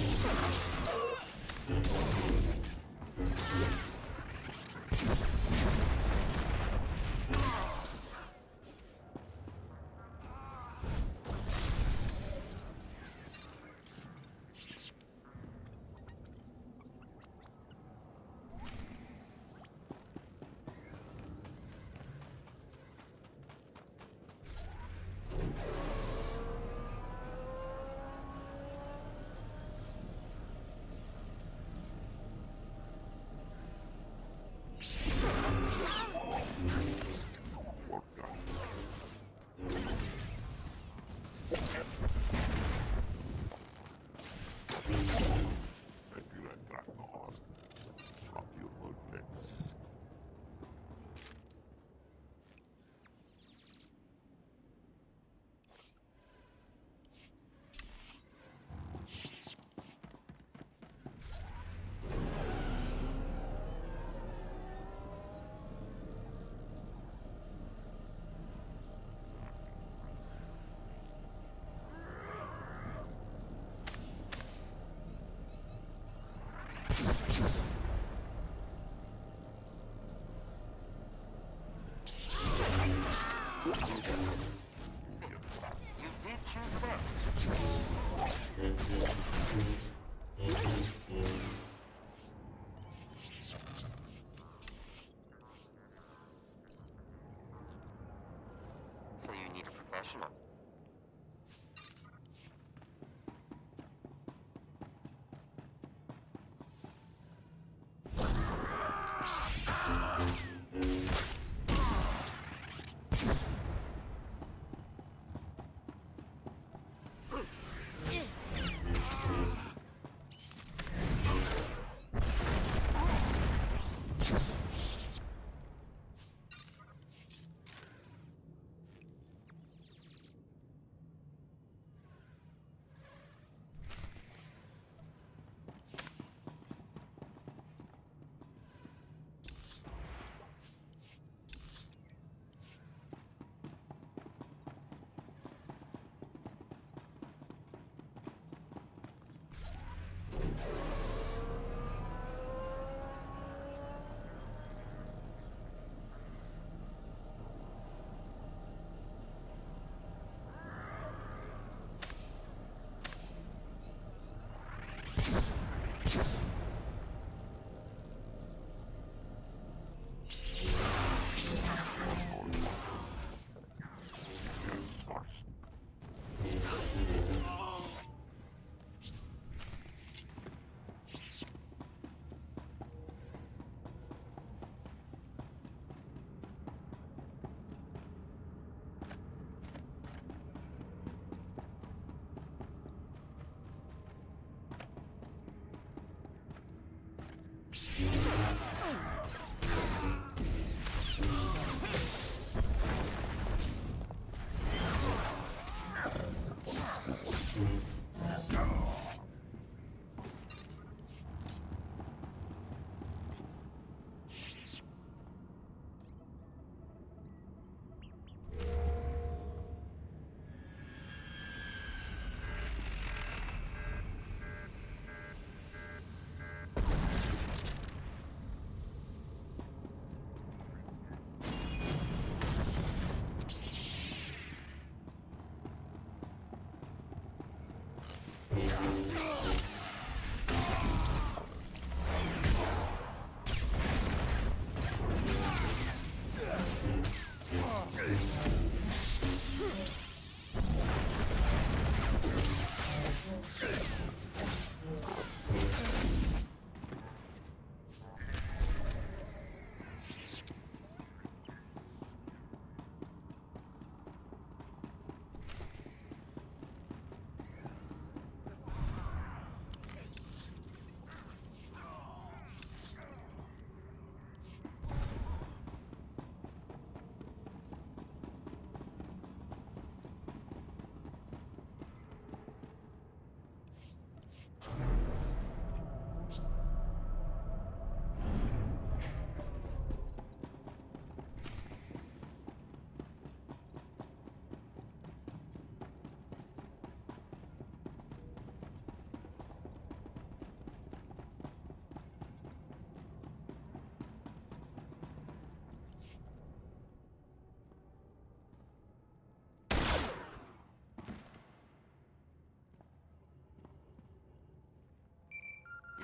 you need a professional.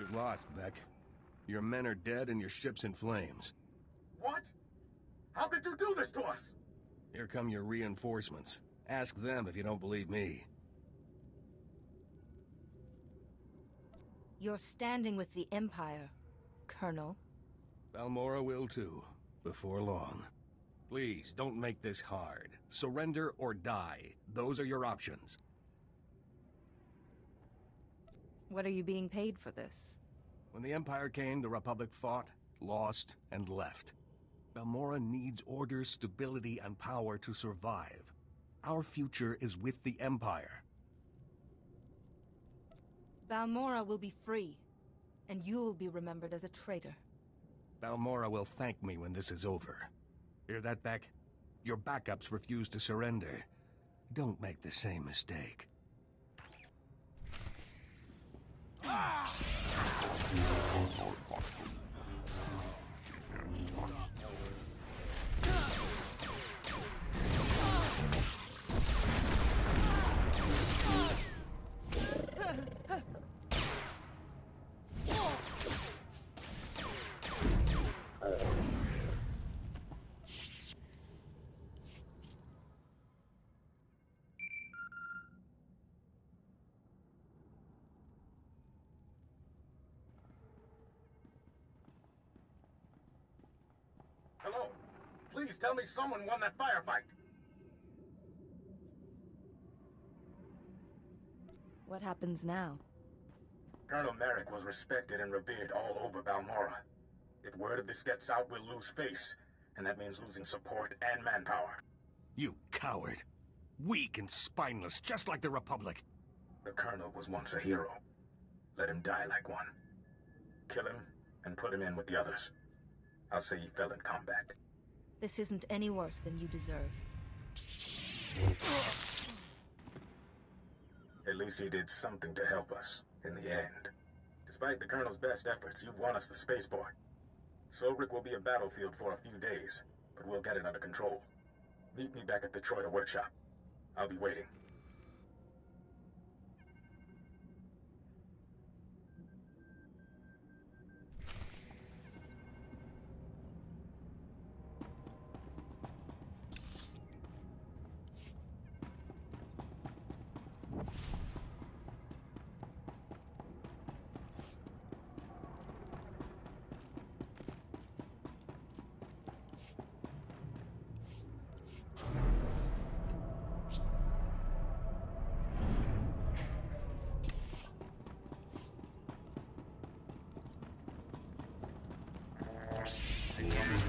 is lost, Beck. Your men are dead and your ship's in flames. What? How could you do this to us? Here come your reinforcements. Ask them if you don't believe me. You're standing with the Empire, Colonel. Balmora will too, before long. Please, don't make this hard. Surrender or die. Those are your options. What are you being paid for this? When the Empire came, the Republic fought, lost, and left. Balmora needs order, stability, and power to survive. Our future is with the Empire. Balmora will be free, and you'll be remembered as a traitor. Balmora will thank me when this is over. Hear that, Beck? Your backups refuse to surrender. Don't make the same mistake. Hello? Please tell me someone won that firefight. What happens now? Colonel Merrick was respected and revered all over Balmora. If word of this gets out, we'll lose face, and that means losing support and manpower. You coward. Weak and spineless, just like the Republic. The Colonel was once a hero. Let him die like one. Kill him, and put him in with the others. I'll say he fell in combat. This isn't any worse than you deserve. At least he did something to help us, in the end. Despite the Colonel's best efforts, you've won us the spaceport. Sobrik will be a battlefield for a few days, but we'll get it under control. Meet me back at the Troida workshop. I'll be waiting.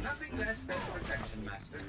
Nothing less than perfection, Master.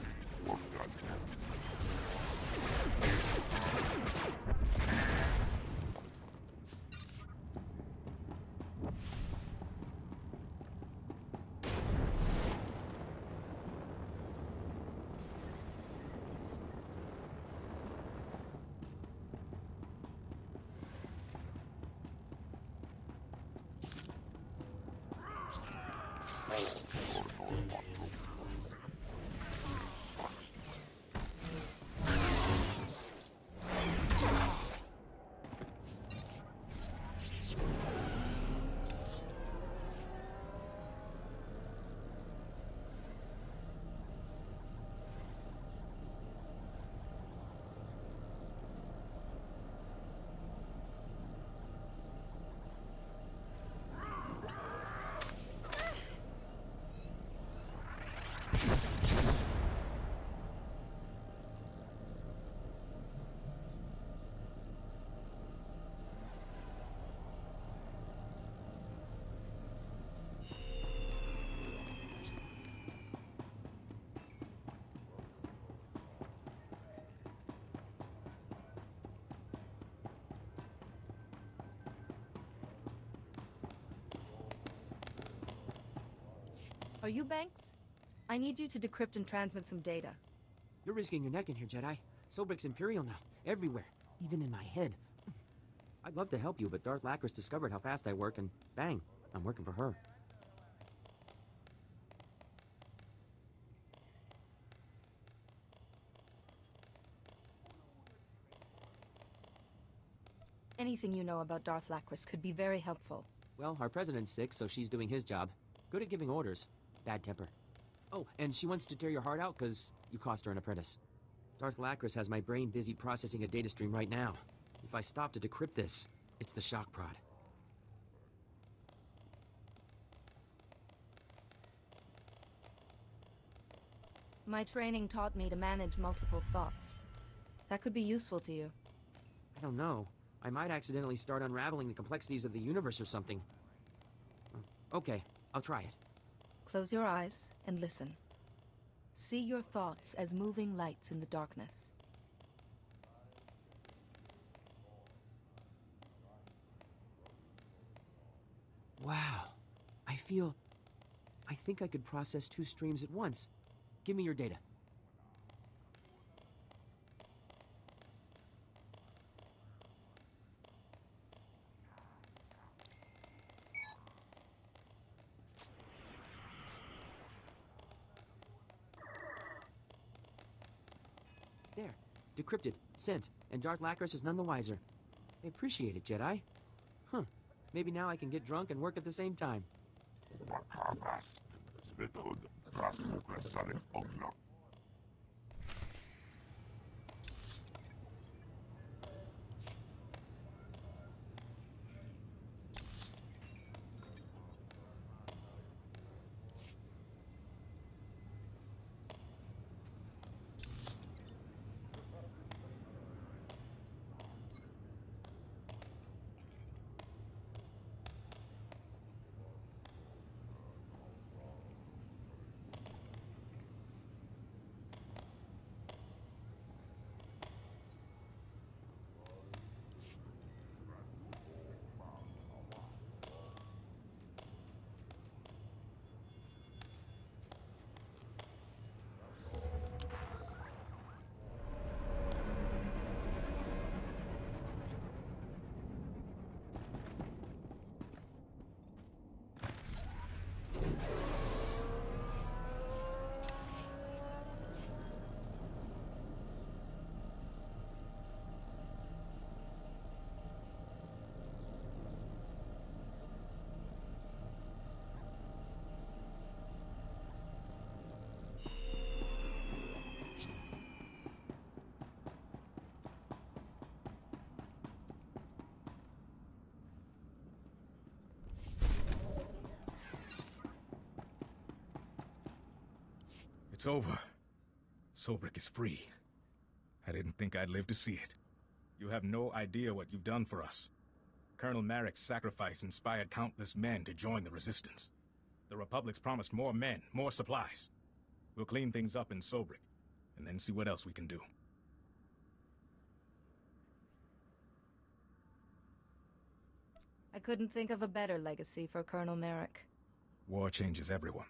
Are you Banks? I need you to decrypt and transmit some data. You're risking your neck in here, Jedi. Sobrik's Imperial now. Everywhere. Even in my head. I'd love to help you, but Darth Lacris discovered how fast I work, and bang, I'm working for her. Anything you know about Darth Lacris could be very helpful. Well, our president's sick, so she's doing his job. Good at giving orders. Bad temper. Oh, and she wants to tear your heart out because you cost her an apprentice. Darth Lacris has my brain busy processing a data stream right now. If I stop to decrypt this, it's the shock prod. My training taught me to manage multiple thoughts. That could be useful to you. I don't know. I might accidentally start unraveling the complexities of the universe or something. Okay, I'll try it. Close your eyes and listen. See your thoughts as moving lights in the darkness. Wow. I think I could process 2 streams at once. Give me your data. There. Decrypted. Sent. And Darth Lacris is none the wiser. I appreciate it, Jedi. Huh. Maybe now I can get drunk and work at the same time. It's over. Sobrik is free. I didn't think I'd live to see it. You have no idea what you've done for us. Colonel Marek's sacrifice inspired countless men to join the Resistance. The Republic's promised more men, more supplies. We'll clean things up in Sobrik, and then see what else we can do. I couldn't think of a better legacy for Colonel Marek. War changes everyone.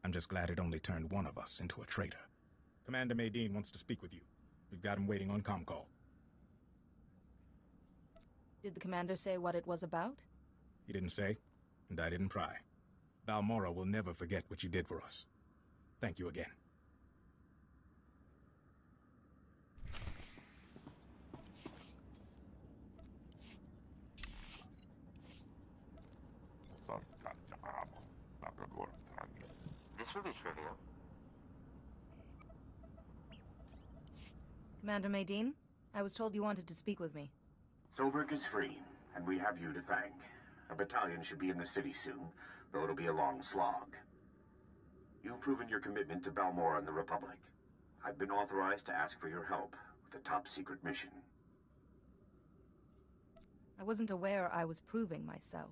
I'm just glad it only turned one of us into a traitor. Commander Medine wants to speak with you. We've got him waiting on comm call. Did the commander say what it was about? He didn't say, and I didn't pry. Balmorra will never forget what you did for us. Thank you again. This will be trivial. Commander Medine, I was told you wanted to speak with me. Sobrik is free, and we have you to thank. A battalion should be in the city soon, though it'll be a long slog. You've proven your commitment to Balmorra and the Republic. I've been authorized to ask for your help with a top-secret mission. I wasn't aware I was proving myself.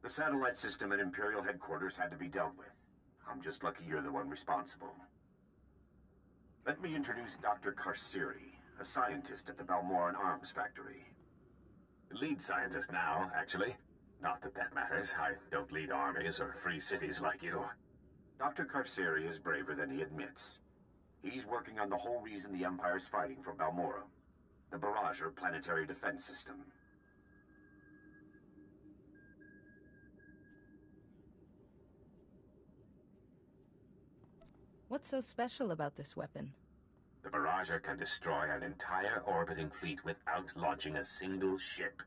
The satellite system at Imperial headquarters had to be dealt with. I'm just lucky you're the one responsible. Let me introduce Dr. Karsiri, a scientist at the Balmoran Arms Factory. Lead scientist now, actually. Not that that matters. I don't lead armies or free cities like you. Dr. Karsiri is braver than he admits. He's working on the whole reason the Empire's fighting for Balmorra, the Barrager planetary defense system. What's so special about this weapon? The Barrager can destroy an entire orbiting fleet without launching a single ship.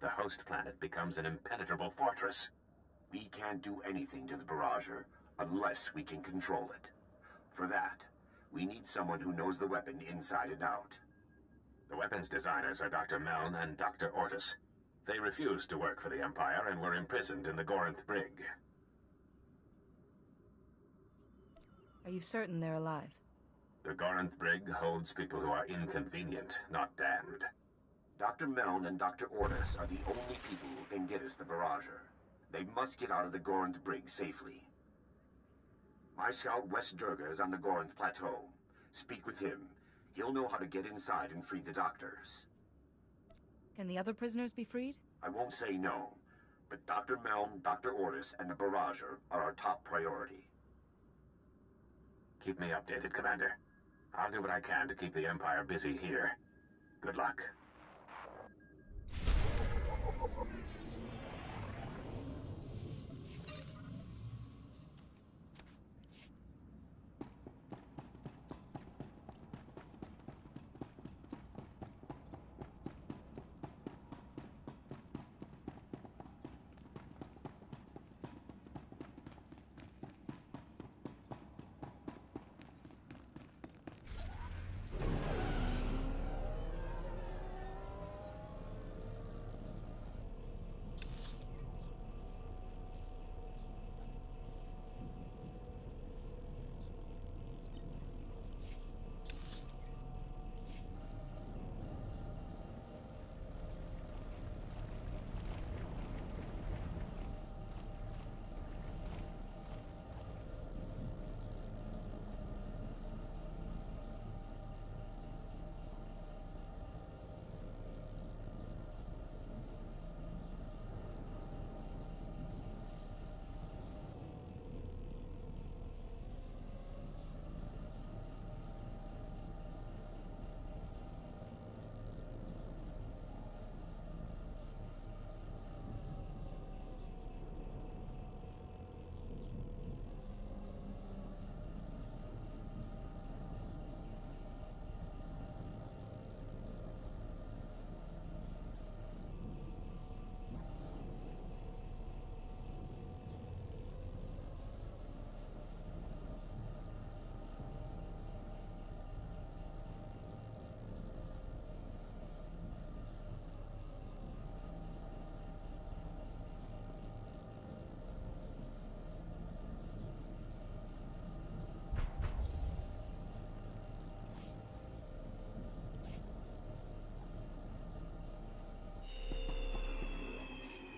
the host planet becomes an impenetrable fortress. We can't do anything to the barrager unless we can control it. For that, we need someone who knows the weapon inside and out. The weapons designers are Dr. Meln and Dr. Ortis. They refused to work for the Empire and were imprisoned in the Gorinth Brig. Are you certain they're alive? The Gorinth Brig holds people who are inconvenient, not damned. Dr. Meln and Dr. Ortis are the only people who can get us the barrager. They must get out of the Gorinth Brig safely. My scout West Durga is on the Gorinth Plateau. Speak with him. He'll know how to get inside and free the doctors. Can the other prisoners be freed? I won't say no, but Dr. Meln, Dr. Ortis, and the barrager are our top priority. Keep me updated, Commander. I'll do what I can to keep the Empire busy here. Good luck.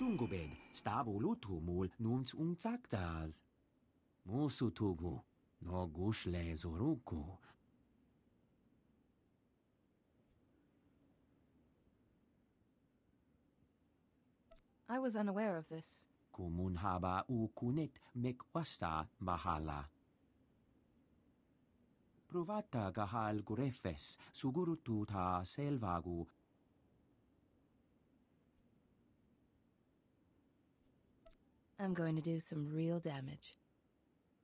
Tungubed, stabulutumul nunts unzactaz. Mosutugu, no gushle zoruku. I was unaware of this. Kumunhaba ukunit mekwasta bahala. Provata gahal gurefes sugurututa selvagu. I'm going to do some real damage.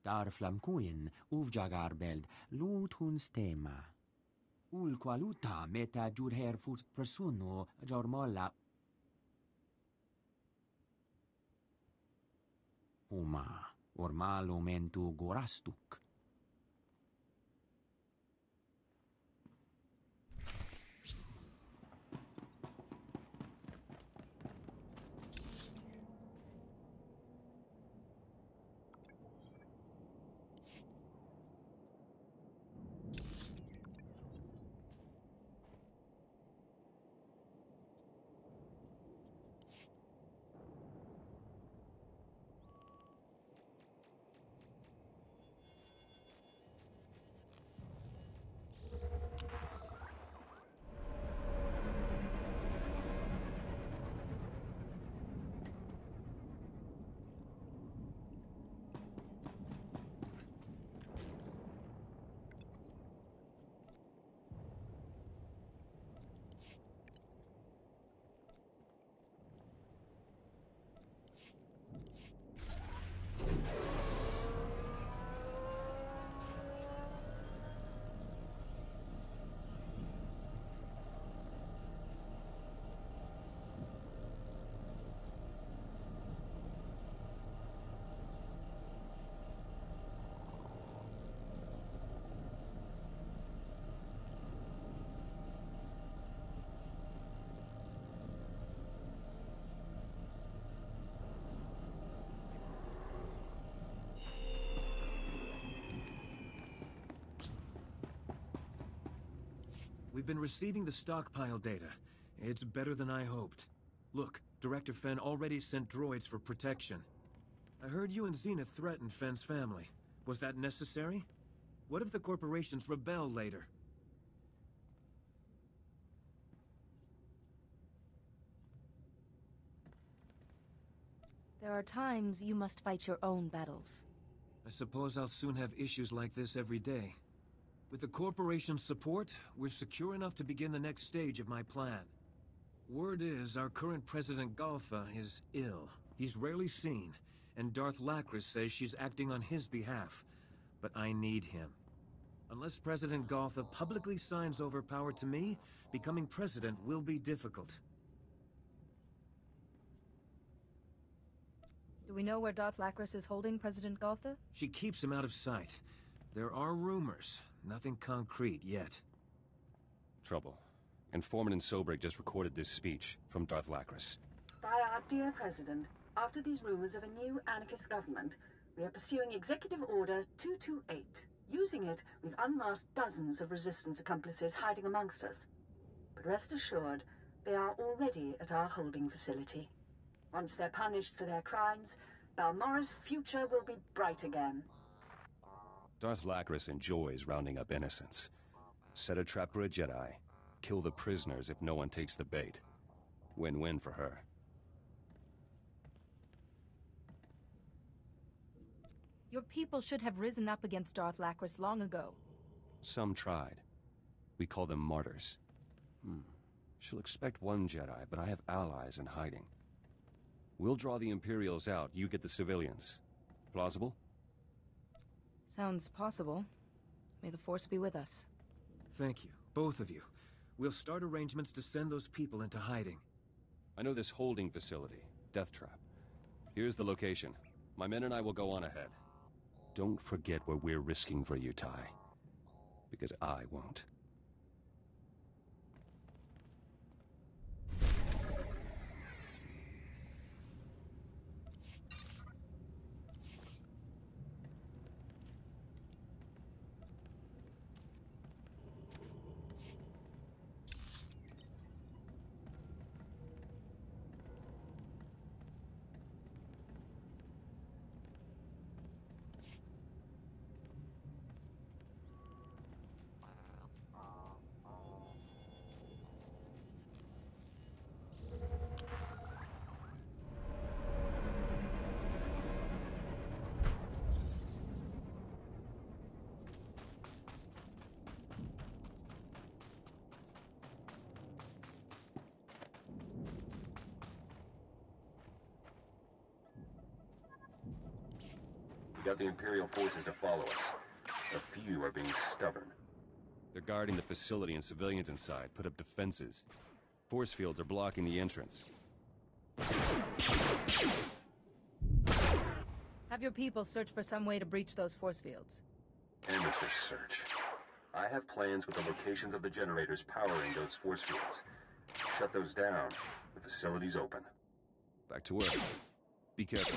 Dar flamkuin uvjagarbeld lutun stema. Ul qualuta meta jurher fut persuno jormolla. Huma, ormalo mentu gorastuk. We've been receiving the stockpile data. It's better than I hoped. Look, Director Fenn already sent droids for protection. I heard you and Zenith threatened Fenn's family. Was that necessary? What if the corporations rebel later? There are times you must fight your own battles. I suppose I'll soon have issues like this every day. With the corporation's support, we're secure enough to begin the next stage of my plan. Word is, our current President Galtha is ill. He's rarely seen, and Darth Lacris says she's acting on his behalf. But I need him. Unless President Galtha publicly signs over power to me, becoming president will be difficult. Do we know where Darth Lacris is holding President Galtha? She keeps him out of sight. There are rumors. Nothing concrete yet. Trouble. Informant in Sobrik just recorded this speech from Darth Lacris. By our dear President, after these rumors of a new anarchist government, we are pursuing Executive Order 228. Using it, we've unmasked dozens of resistance accomplices hiding amongst us. But rest assured, they are already at our holding facility. Once they're punished for their crimes, Balmora's future will be bright again. Darth Lacris enjoys rounding up innocents. Set a trap for a Jedi. Kill the prisoners if no one takes the bait. Win-win for her. Your people should have risen up against Darth Lacris long ago. Some tried. We call them martyrs. She'll expect one Jedi, but I have allies in hiding. We'll draw the Imperials out, you get the civilians. Plausible? Sounds possible. May the Force be with us. Thank you, both of you. We'll start arrangements to send those people into hiding. I know this holding facility, Death Trap. Here's the location. My men and I will go on ahead. Don't forget what we're risking for you, Ty. Because I won't. We got the Imperial forces to follow us. A few are being stubborn. They're guarding the facility and civilians inside put up defenses. Force fields are blocking the entrance. Have your people search for some way to breach those force fields. Amateur search. I have plans with the locations of the generators powering those force fields. Shut those down. The facility's open. Back to work. Be careful.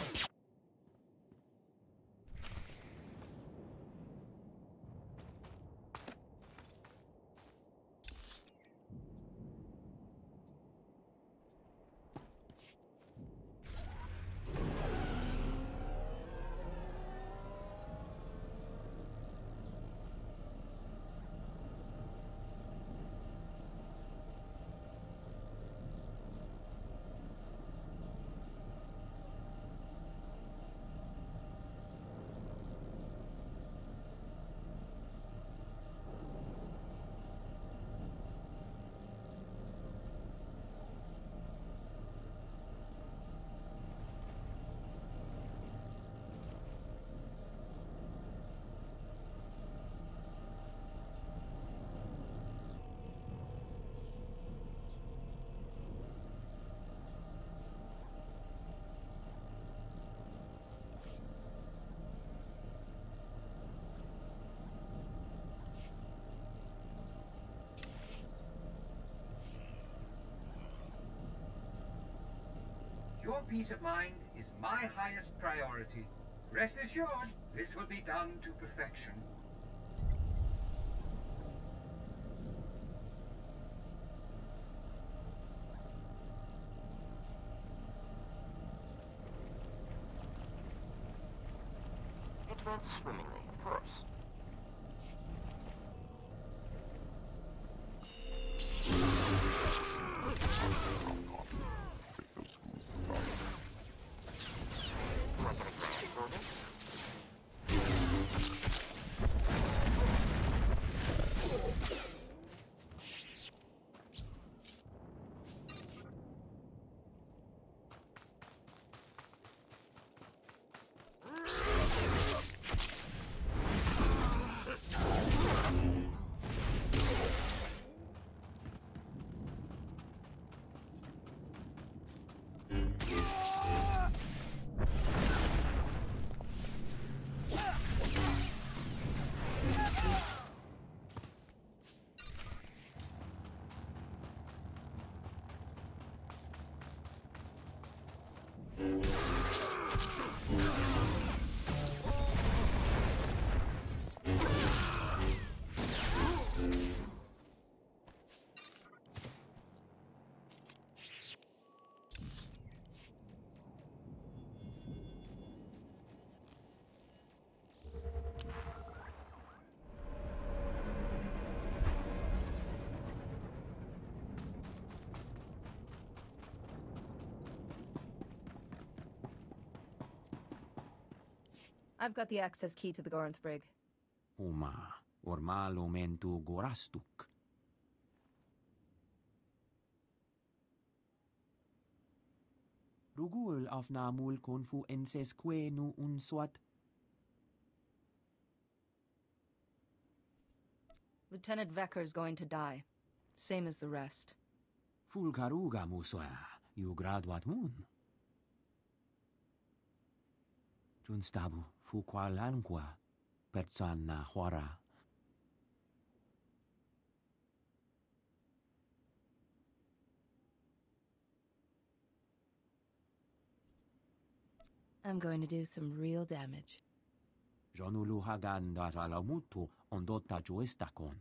Your peace of mind is my highest priority. Rest assured, this will be done to perfection. went swimmingly, of course. Do I get a grant for this? I've got the access key to the Gorinth brig. Huma, ormalo mentu gorastuk. Rugul afnamul konfu ensesque nu unswat. Lieutenant Vecker's going to die. Same as the rest. Fulkaruga musoya, you graduat mun. Junstabu fuqualanqua, persana huara. I'm going to do some real damage. Jonulu hagan data la mutu ondota juestakon.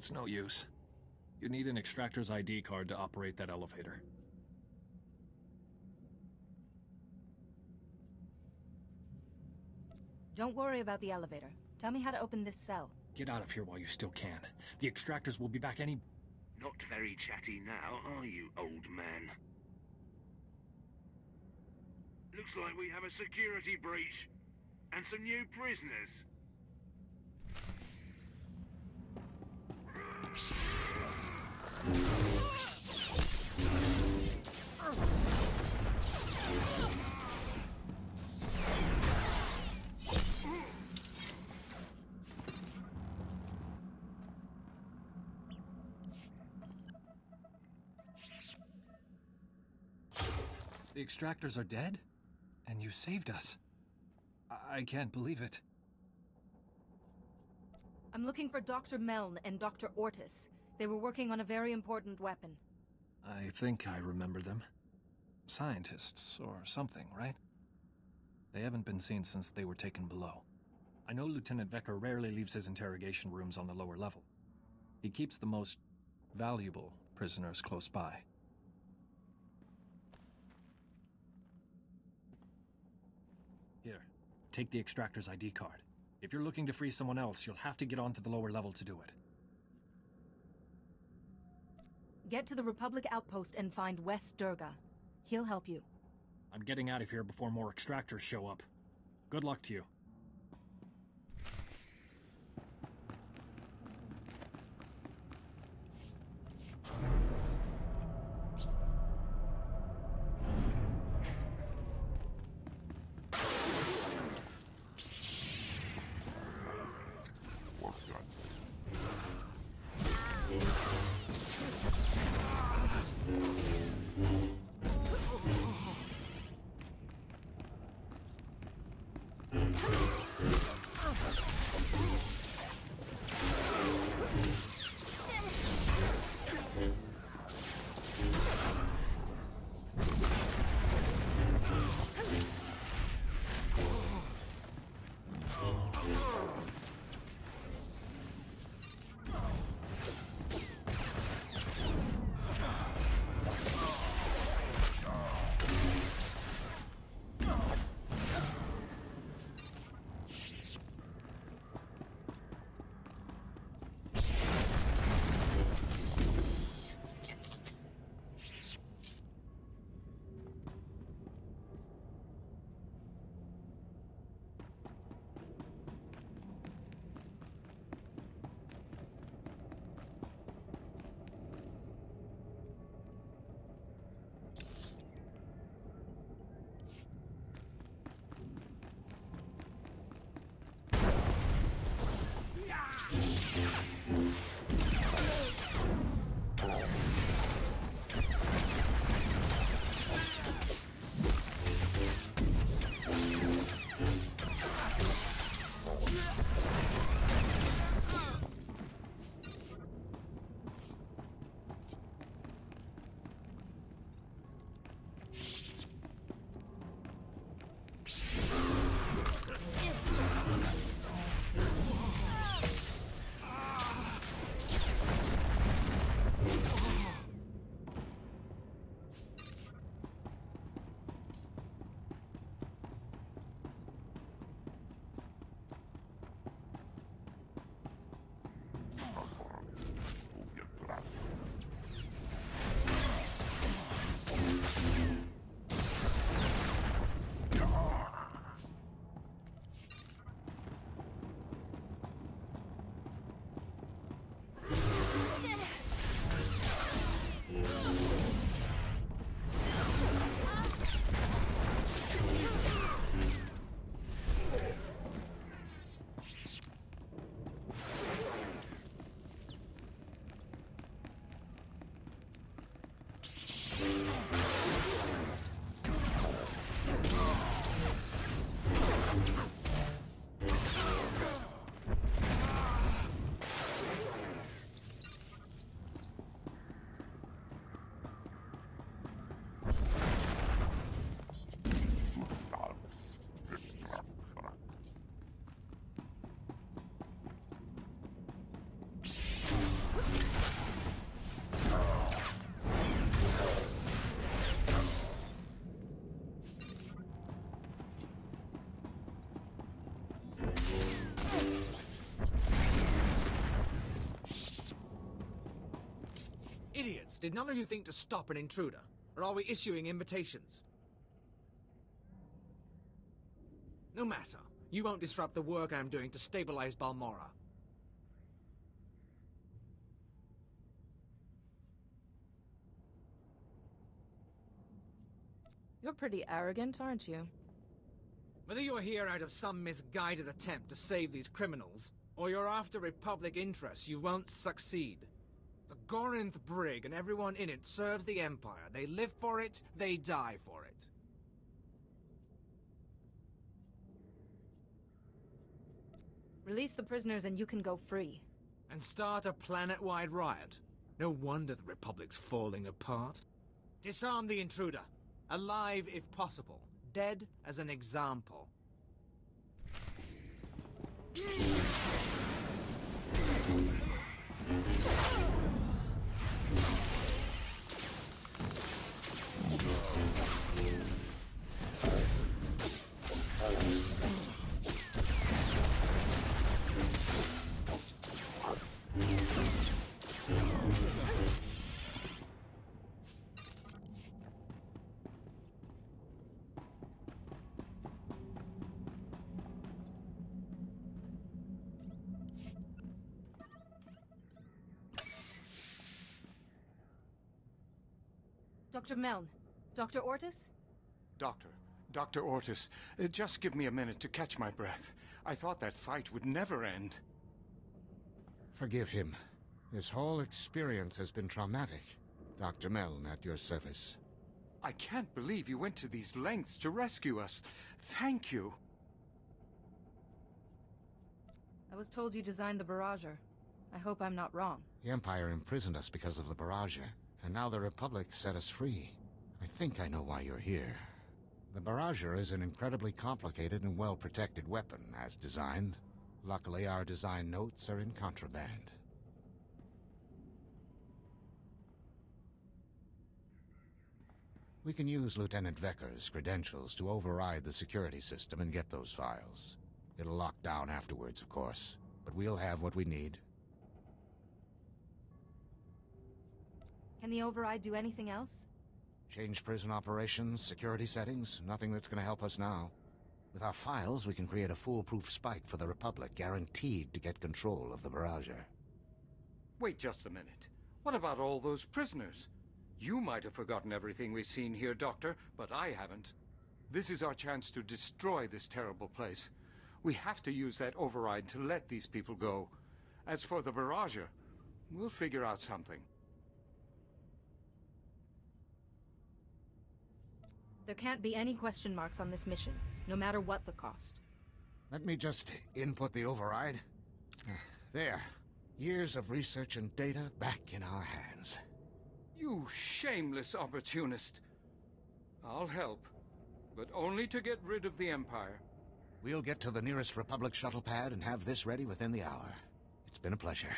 It's no use. You need an extractor's ID card to operate that elevator. Don't worry about the elevator. Tell me how to open this cell. Get out of here while you still can. The extractors will be back any... Not very chatty now, are you, old man? Looks like we have a security breach. And some new prisoners. The extractors are dead? And you saved us. I can't believe it. I'm looking for Dr. Meln and Dr. Ortis. They were working on a very important weapon. I think I remember them. Scientists, or something, right? They haven't been seen since they were taken below. I know Lieutenant Vecker rarely leaves his interrogation rooms on the lower level. He keeps the most valuable prisoners close by. Here, take the extractor's ID card. If you're looking to free someone else, you'll have to get onto the lower level to do it. Get to the Republic outpost and find Wes Durga. He'll help you. I'm getting out of here before more extractors show up. Good luck to you. Work done. did none of you think to stop an intruder? Or are we issuing invitations? No matter. You won't disrupt the work I'm doing to stabilize Balmora. You're pretty arrogant, aren't you? Whether you're here out of some misguided attempt to save these criminals, or you're after Republic interests, you won't succeed. The Gorinth Brig and everyone in it serves the Empire. They live for it, they die for it. Release the prisoners and you can go free. And start a planet-wide riot? No wonder the Republic's falling apart. Disarm the intruder. Alive if possible. Dead as an example. Dr. Meln. Dr. Ortis? Dr. Ortis, just give me a minute to catch my breath. I thought that fight would never end. Forgive him. This whole experience has been traumatic. Dr. Meln at your service. I can't believe you went to these lengths to rescue us. Thank you. I was told you designed the barrager. I hope I'm not wrong. The Empire imprisoned us because of the barrager, and now the Republic set us free. I think I know why you're here. The barrager is an incredibly complicated and well-protected weapon, as designed. Luckily, our design notes are in contraband. We can use Lieutenant Vecker's credentials to override the security system and get those files. It'll lock down afterwards, of course, but we'll have what we need. Can the override do anything else? Change prison operations, security settings, nothing that's gonna help us now. With our files, we can create a foolproof spike for the Republic, guaranteed to get control of the barrager. Wait just a minute. What about all those prisoners? You might have forgotten everything we've seen here, Doctor, but I haven't. This is our chance to destroy this terrible place. We have to use that override to let these people go. As for the barrager, we'll figure out something. There can't be any question marks on this mission, no matter what the cost. Let me just input the override. There. Years of research and data back in our hands. You shameless opportunist. I'll help, but only to get rid of the Empire. We'll get to the nearest Republic shuttle pad and have this ready within the hour. It's been a pleasure.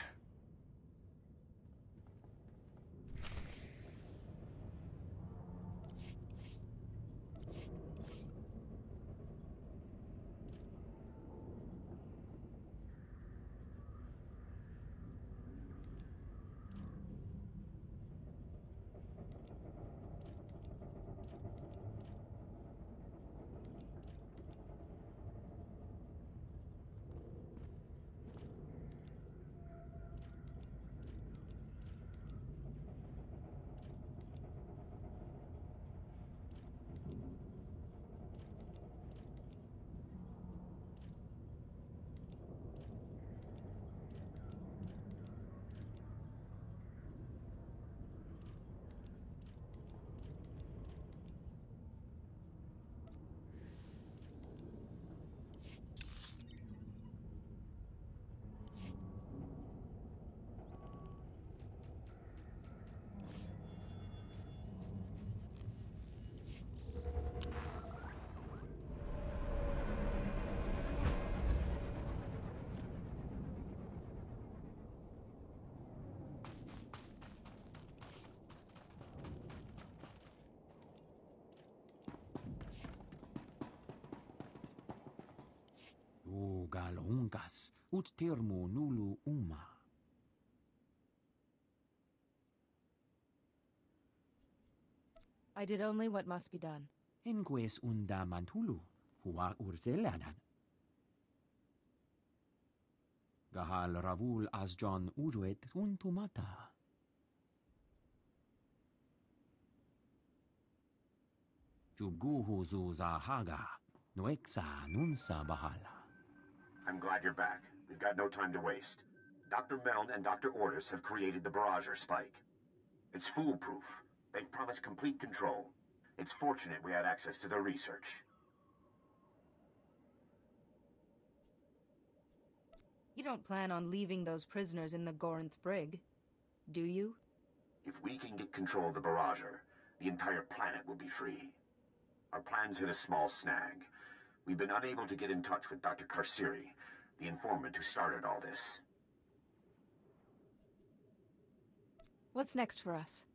Galungas ut termo nulu uma. I did only what must be done. Enques unda mantulu, hua urzelanan. Gahal ravul asjon ujuet untumata. Juguhu zuza haga, noexa nunsa bahala. I'm glad you're back. We've got no time to waste. Dr. Meln and Dr. Ortis have created the Barrager spike. It's foolproof. They've promised complete control. It's fortunate we had access to their research. You don't plan on leaving those prisoners in the Gorinth brig, do you? If we can get control of the Barrager, the entire planet will be free. Our plans hit a small snag. We've been unable to get in touch with Dr. Karsiri, the informant who started all this. What's next for us?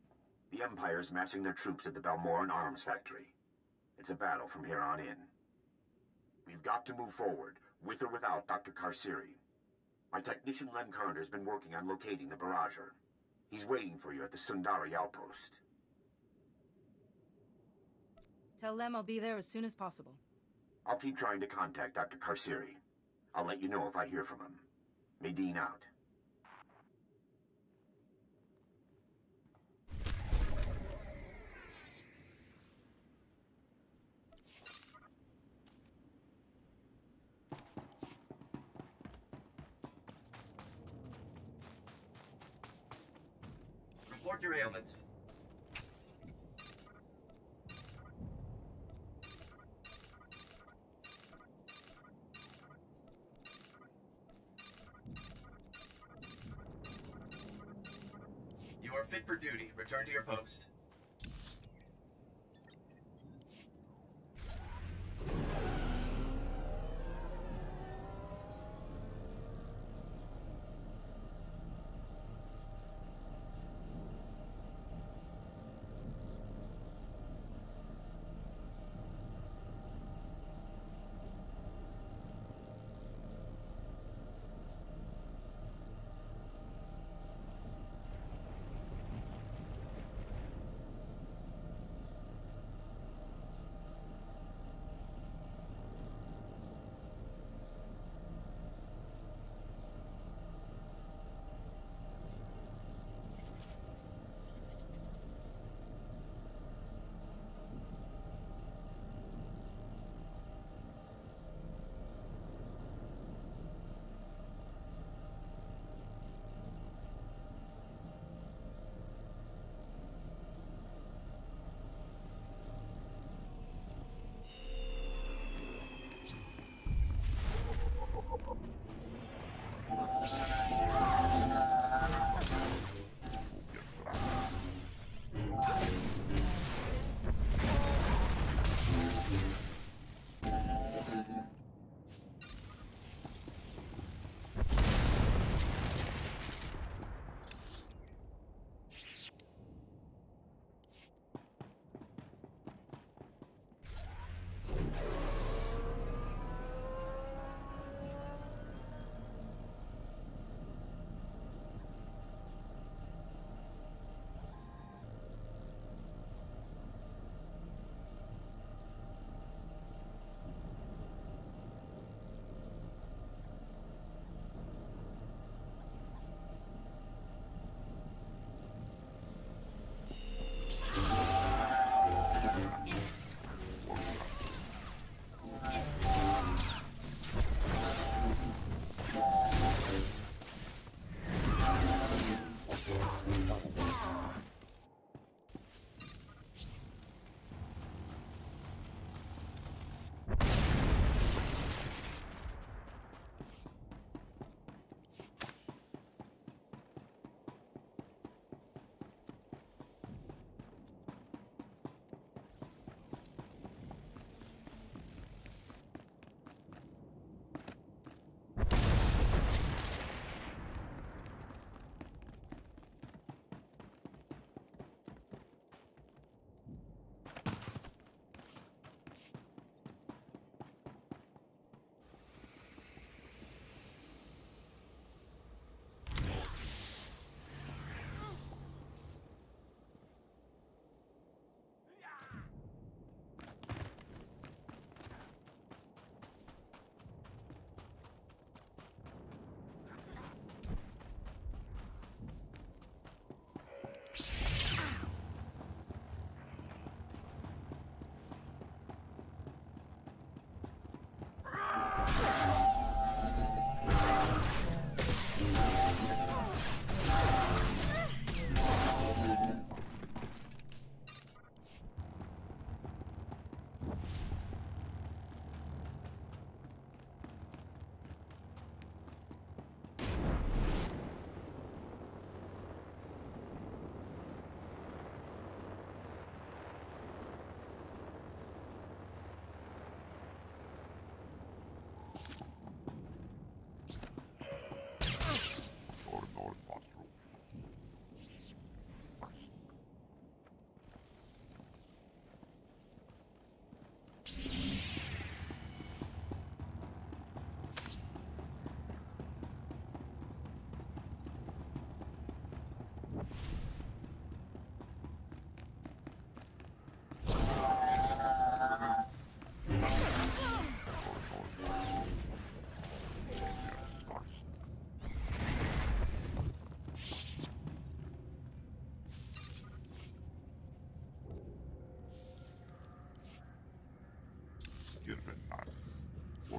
The Empire's massing their troops at the Balmoran arms factory. It's a battle from here on in. We've got to move forward, with or without Dr. Karsiri. My technician Len Carter's been working on locating the Barrager. He's waiting for you at the Sundari outpost. Tell Lem I'll be there as soon as possible. I'll keep trying to contact Dr. Karsiri. I'll let you know if I hear from him. Medine out. Report your ailments. You are fit for duty. Return to your post.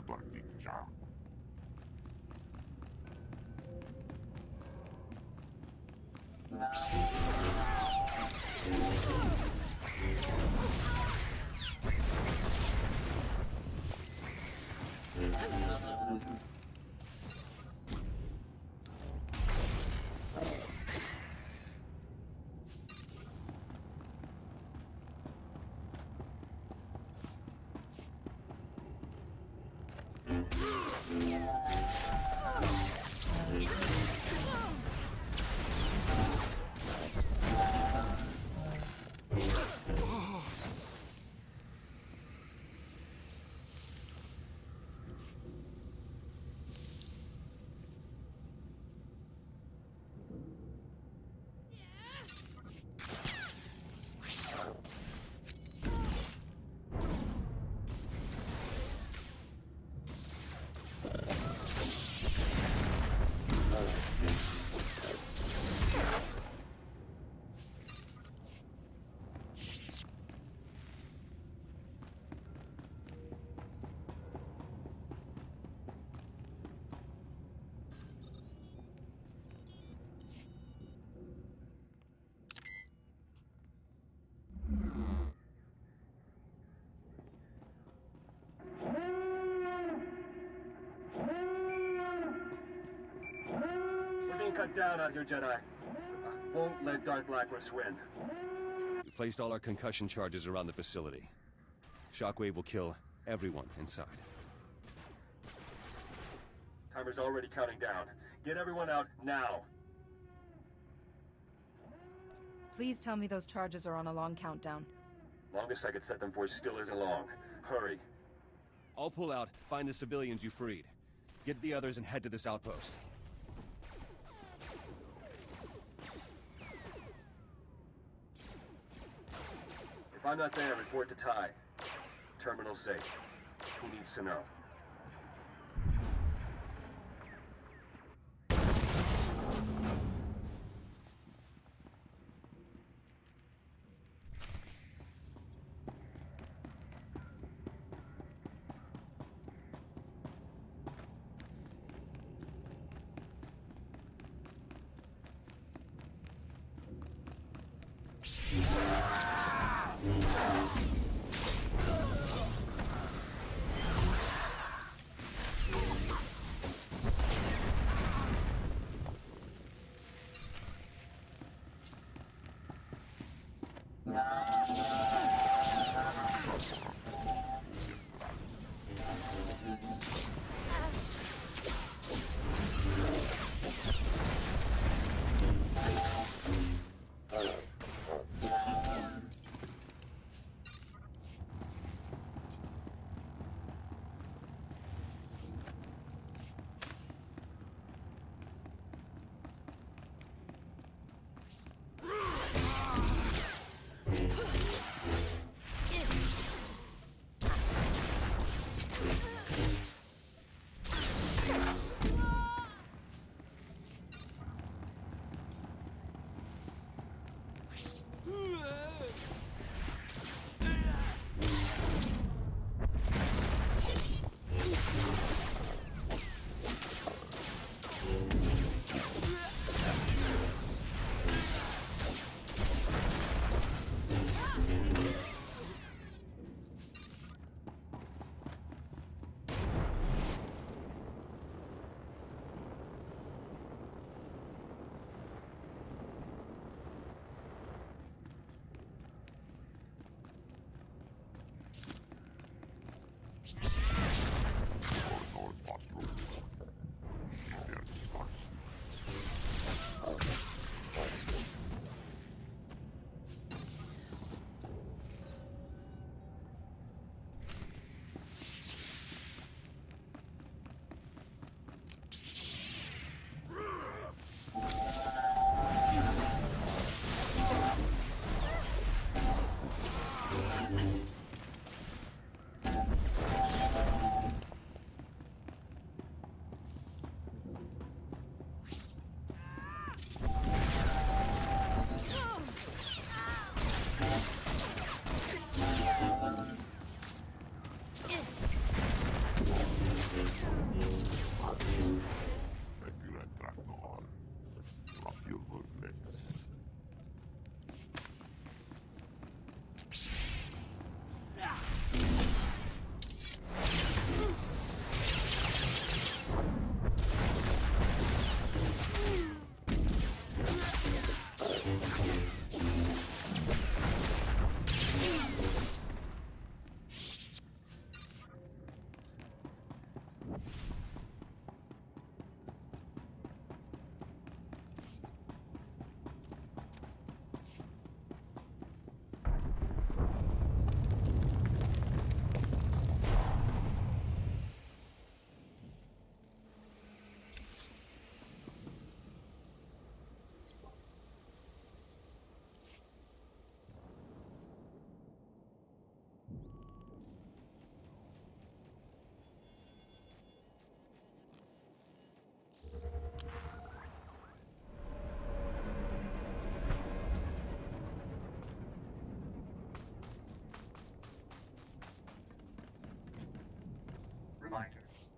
Blandicha. Cut down out here, Jedi. Won't let Darth Lacris win. We placed all our concussion charges around the facility. Shockwave will kill everyone inside. Timer's already counting down. Get everyone out now. Please tell me those charges are on a long countdown. Longest I could set them for still isn't long. Hurry. I'll pull out, find the civilians you freed. Get the others and head to this outpost. If I'm not there, report to Ty. Terminal safe. Who needs to know?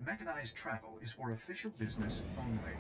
Mechanized travel is for official business only.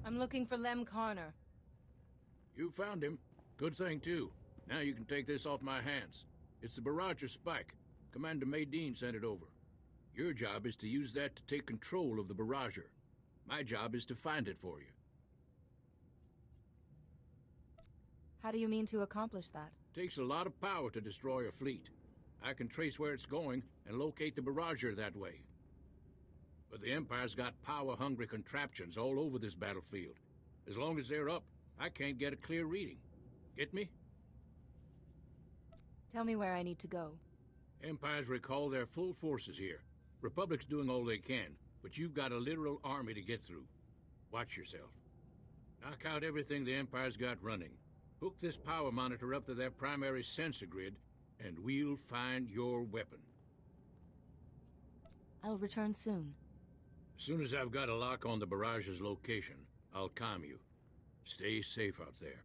I'm looking for Lem Carner. You found him. Good thing, too. Now you can take this off my hands. It's the Barrager Spike. Commander Maydeen sent it over. Your job is to use that to take control of the Barrager. My job is to find it for you. How do you mean to accomplish that? Takes a lot of power to destroy a fleet. I can trace where it's going and locate the Barrager that way. But the Empire's got power-hungry contraptions all over this battlefield. As long as they're up, I can't get a clear reading. Get me? Tell me where I need to go. Empire's recalled their full forces here. Republic's doing all they can, but you've got a literal army to get through. Watch yourself. Knock out everything the Empire's got running. Hook this power monitor up to their primary sensor grid, and we'll find your weapon. I'll return soon. As soon as I've got a lock on the Barrage's location, I'll calm you. Stay safe out there.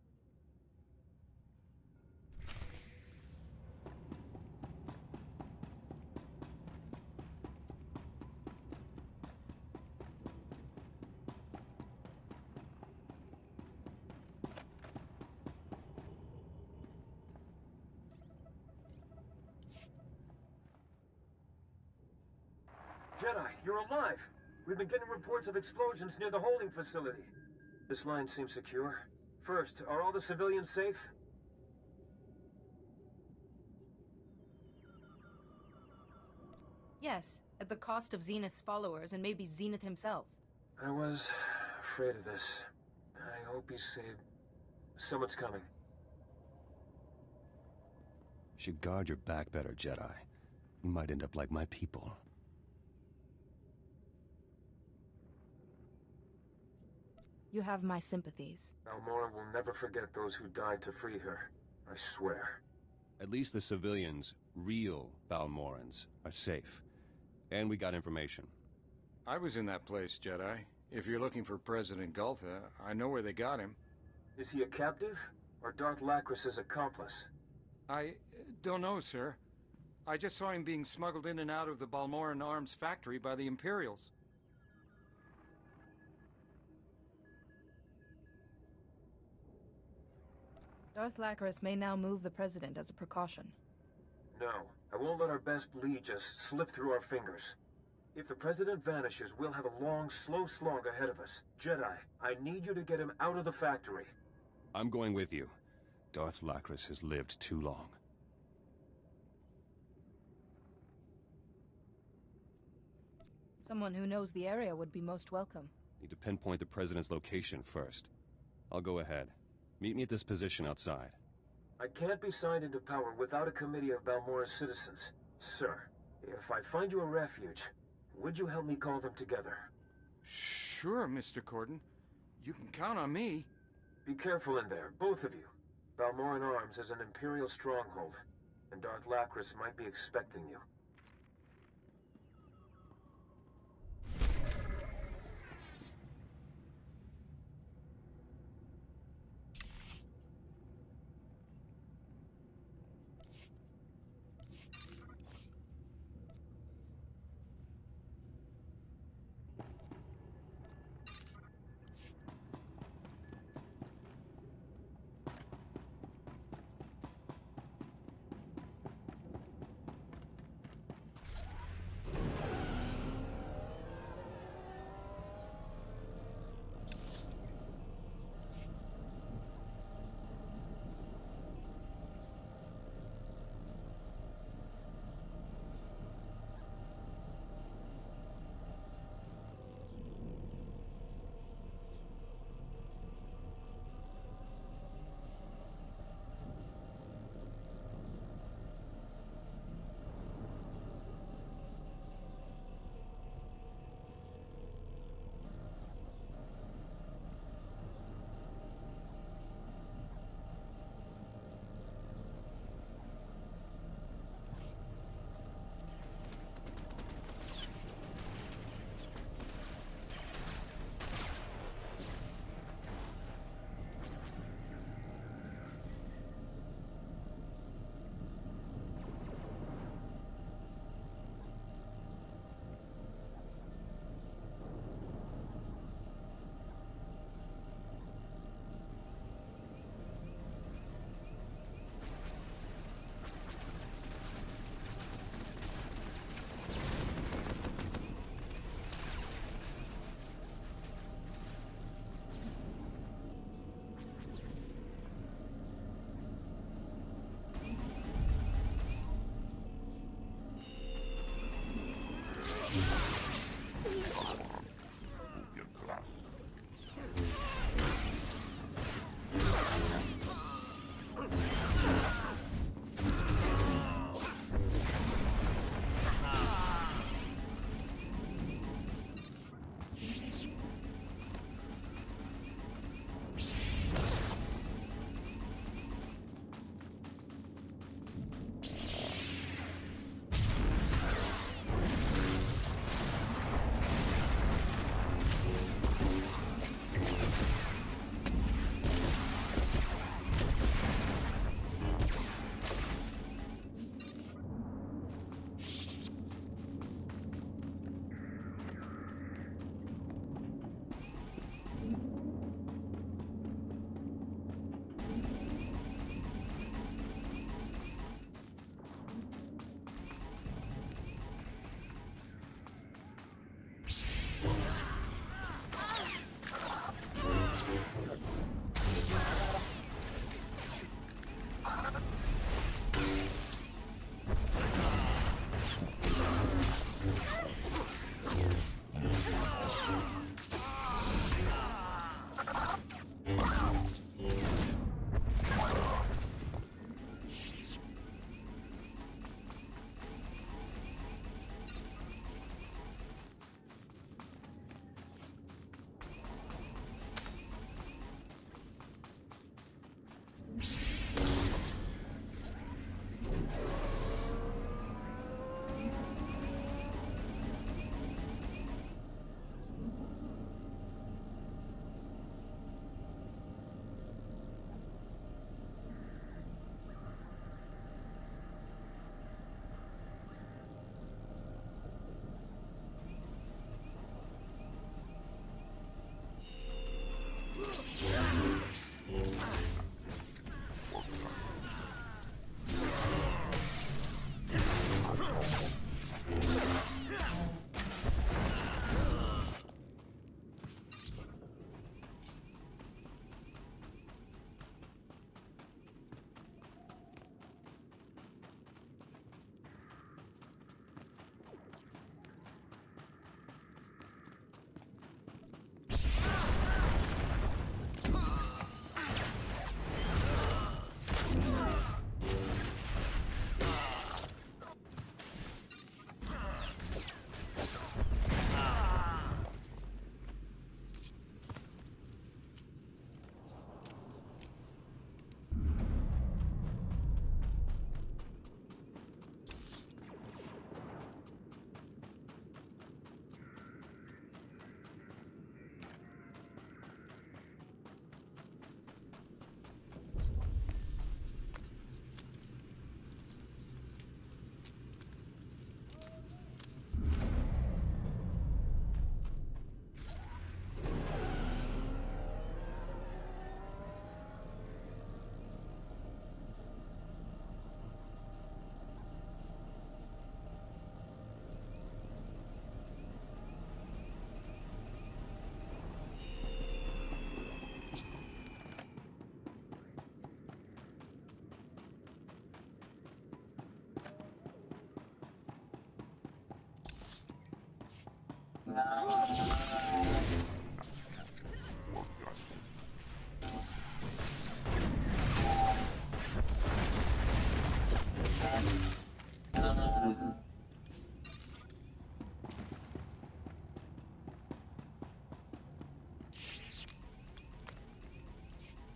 Jedi, you're alive! We've been getting reports of explosions near the holding facility. This line seems secure. First, are all the civilians safe? Yes, at the cost of Zenith's followers and maybe Zenith himself. I was afraid of this. I hope he's saved. Someone's coming. Should guard your back better, Jedi. You might end up like my people. You have my sympathies. Balmora will never forget those who died to free her. I swear. At least the civilians, real Balmorans, are safe. And we got information. I was in that place, Jedi. If you're looking for President Gultha, I know where they got him. Is he a captive? Or Darth Lacris's accomplice? I don't know, sir. I just saw him being smuggled in and out of the Balmoran arms factory by the Imperials. Darth Lacris may now move the President as a precaution. No, I won't let our best lead just slip through our fingers. If the President vanishes, we'll have a long, slow slog ahead of us. Jedi, I need you to get him out of the factory. I'm going with you. Darth Lacris has lived too long. Someone who knows the area would be most welcome. Need to pinpoint the President's location first. I'll go ahead. Meet me at this position outside. I can't be signed into power without a committee of Balmora's citizens. Sir, if I find you a refuge, would you help me call them together? Sure, Mr. Corden. You can count on me. Be careful in there, both of you. Balmoran Arms is an Imperial stronghold, and Darth Lacris might be expecting you.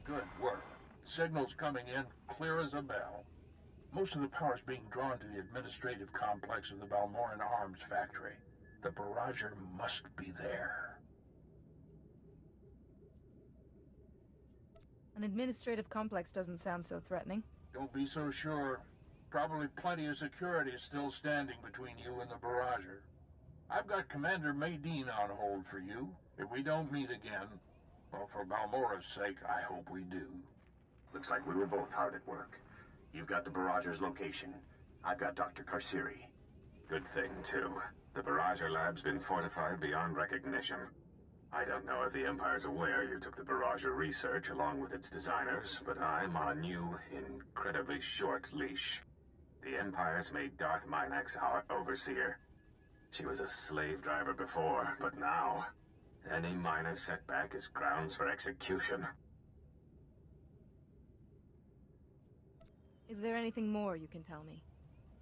Good work. Signal's coming in clear as a bell. Most of the power's being drawn to the administrative complex of the Balmoran Arms Factory. The barrager must be there. An administrative complex doesn't sound so threatening. Don't be so sure. Probably plenty of security is still standing between you and the barrager. I've got Commander Maydeen on hold for you. If we don't meet again, well, for Balmora's sake, I hope we do. Looks like we were both hard at work. You've got the barrager's location. I've got Dr. Karsiri. Good thing, too. The barrager lab's been fortified beyond recognition. I don't know if the Empire's aware you took the barrager research along with its designers, but I'm on a new, incredibly short leash. The Empire's made Darth Minax our overseer. She was a slave driver before, but now, any minor setback is grounds for execution. Is there anything more you can tell me?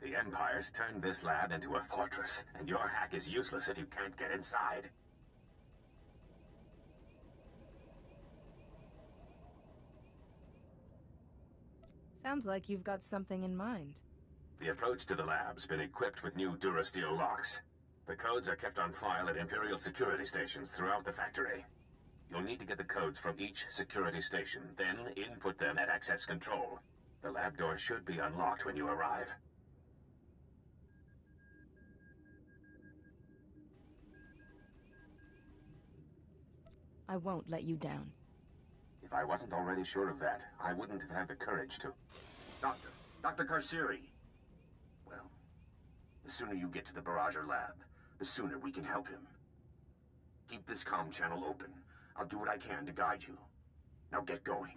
The Empire's turned this lab into a fortress, and your hack is useless if you can't get inside. Sounds like you've got something in mind. The approach to the lab's been equipped with new Durasteel locks. The codes are kept on file at Imperial security stations throughout the factory. You'll need to get the codes from each security station, then input them at access control. The lab door should be unlocked when you arrive. I won't let you down. If I wasn't already sure of that, I wouldn't have had the courage to... Dr. Carceri. Well, the sooner you get to the Barrager lab, the sooner we can help him. Keep this comm channel open. I'll do what I can to guide you. Now get going.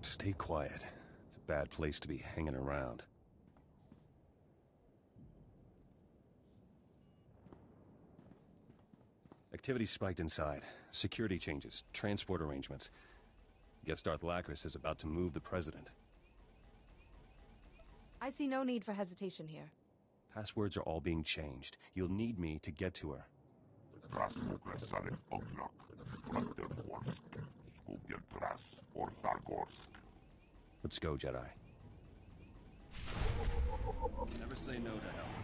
Stay quiet. It's a bad place to be hanging around. Activity spiked inside. Security changes, transport arrangements. Guess Darth Lacris is about to move the president. I see no need for hesitation here. Passwords are all being changed. You'll need me to get to her. Let's go, Jedi. Never say no to help.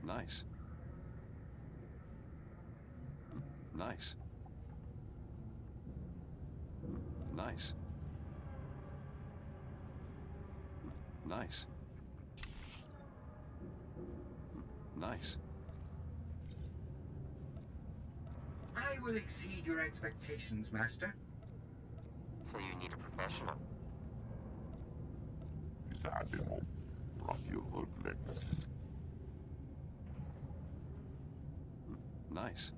Nice. Nice. Nice. Nice. Nice. I will exceed your expectations, Master. So you need a professional. Admiral Romulus. Nice.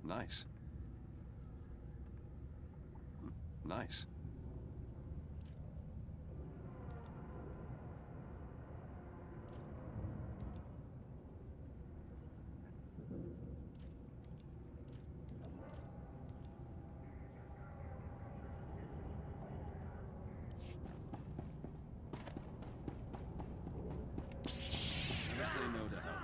Nice. Nice. Never say no to help.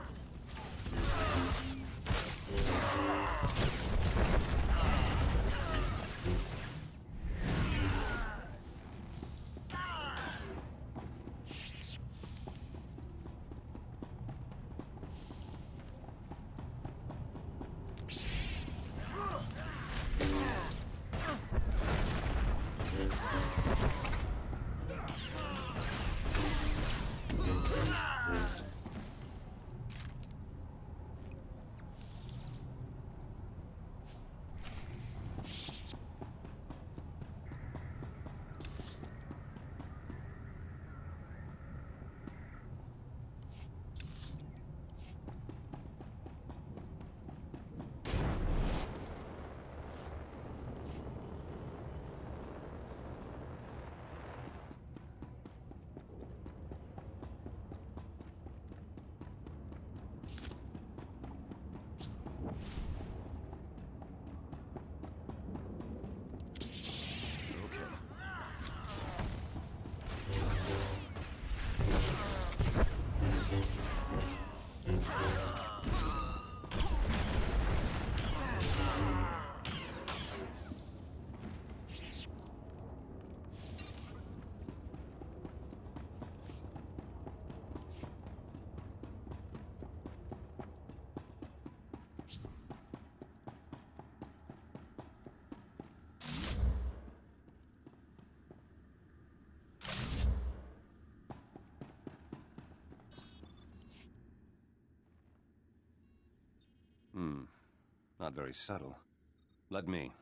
Not very subtle. Let me.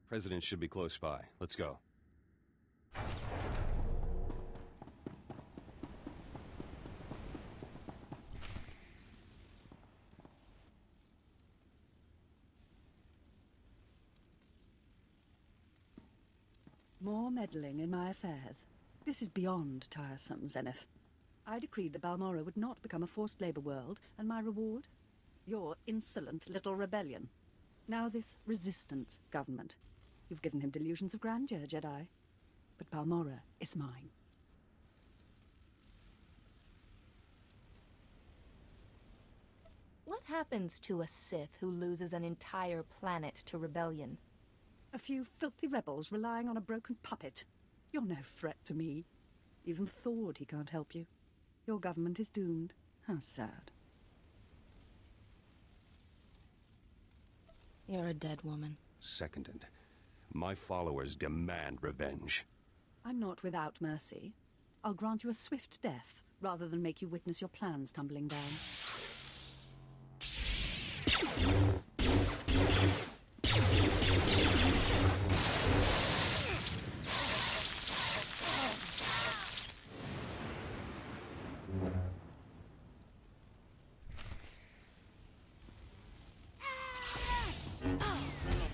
President should be close by. Let's go. More meddling in my affairs. This is beyond tiresome, Zenith. I decreed that Balmorra would not become a forced labor world, and my reward? Your insolent little rebellion. Now this resistance government. You've given him delusions of grandeur, Jedi. But Balmorra is mine. What happens to a Sith who loses an entire planet to rebellion? A few filthy rebels relying on a broken puppet. You're no threat to me. Even Thord, he can't help you. Your government is doomed. How sad. You're a dead woman. Seconded. My followers demand revenge. I'm not without mercy. I'll grant you a swift death, rather than make you witness your plans tumbling down.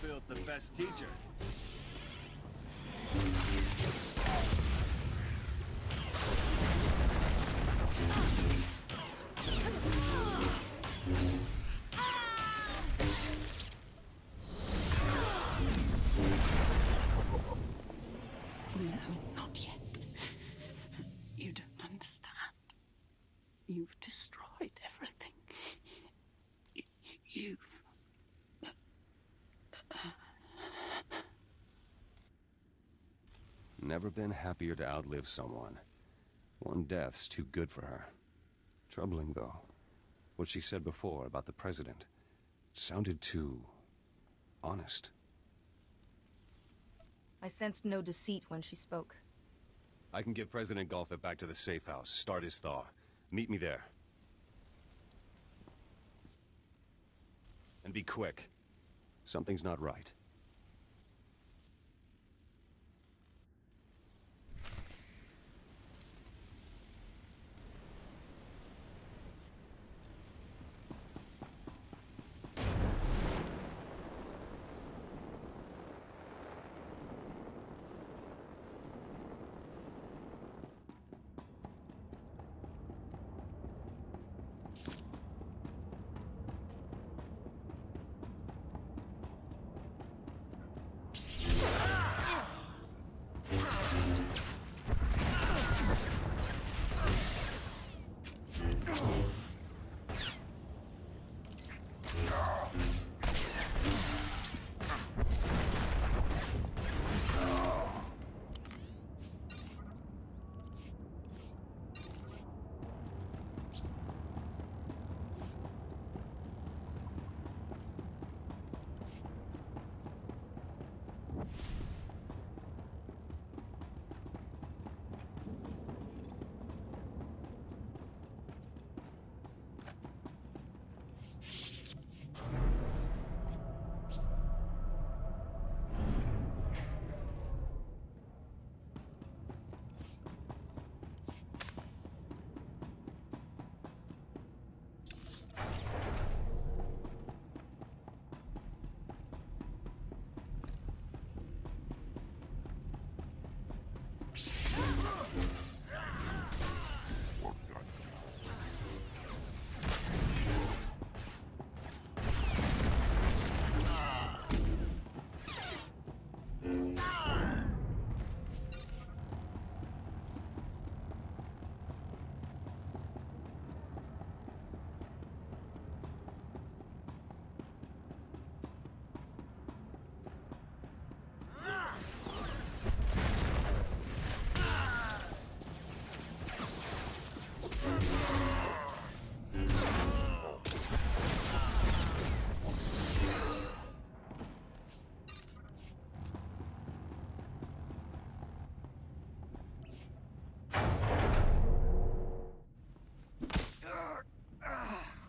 Field's the best teacher. No, not yet. You don't understand. You've destroyed everything. You've... Never been happier to outlive someone. One death's too good for her. Troubling, though. What she said before about the president sounded too... honest. I sensed no deceit when she spoke. I can get President Goltha back to the safe house, start his thaw. Meet me there. And be quick. Something's not right.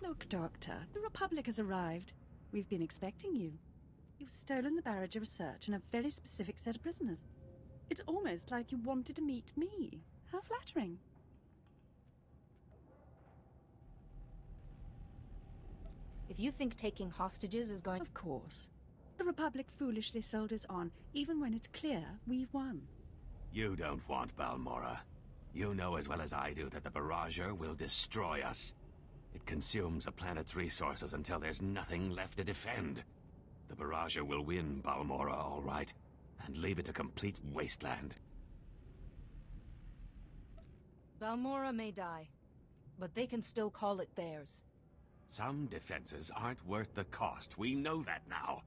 Look, Doctor, the Republic has arrived. We've been expecting you. You've stolen the Barrager research and a very specific set of prisoners. It's almost like you wanted to meet me. How flattering. If you think taking hostages is going... Of course. The Republic foolishly sold us on, even when it's clear we've won. You don't want Balmorra. You know as well as I do that the Barrager will destroy us. It consumes a planet's resources until there's nothing left to defend. The Barrager will win Balmorra, all right, and leave it a complete wasteland. Balmorra may die, but they can still call it theirs. Some defenses aren't worth the cost. We know that now.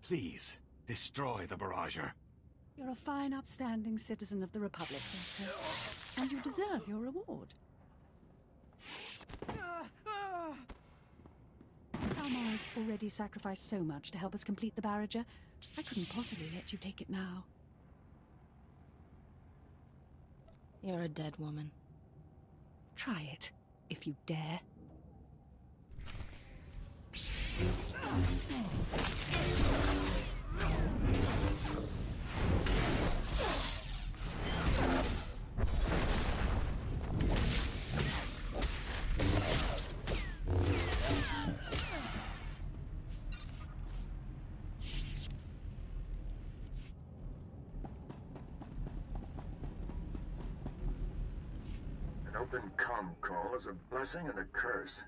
Please, destroy the Barrager. You're a fine, upstanding citizen of the Republic, Doctor. And you deserve your reward. Balmorra's already sacrificed so much to help us complete the Barrager. I couldn't possibly let you take it now. You're a dead woman. Try it, if you dare. An open comm call is a blessing and a curse.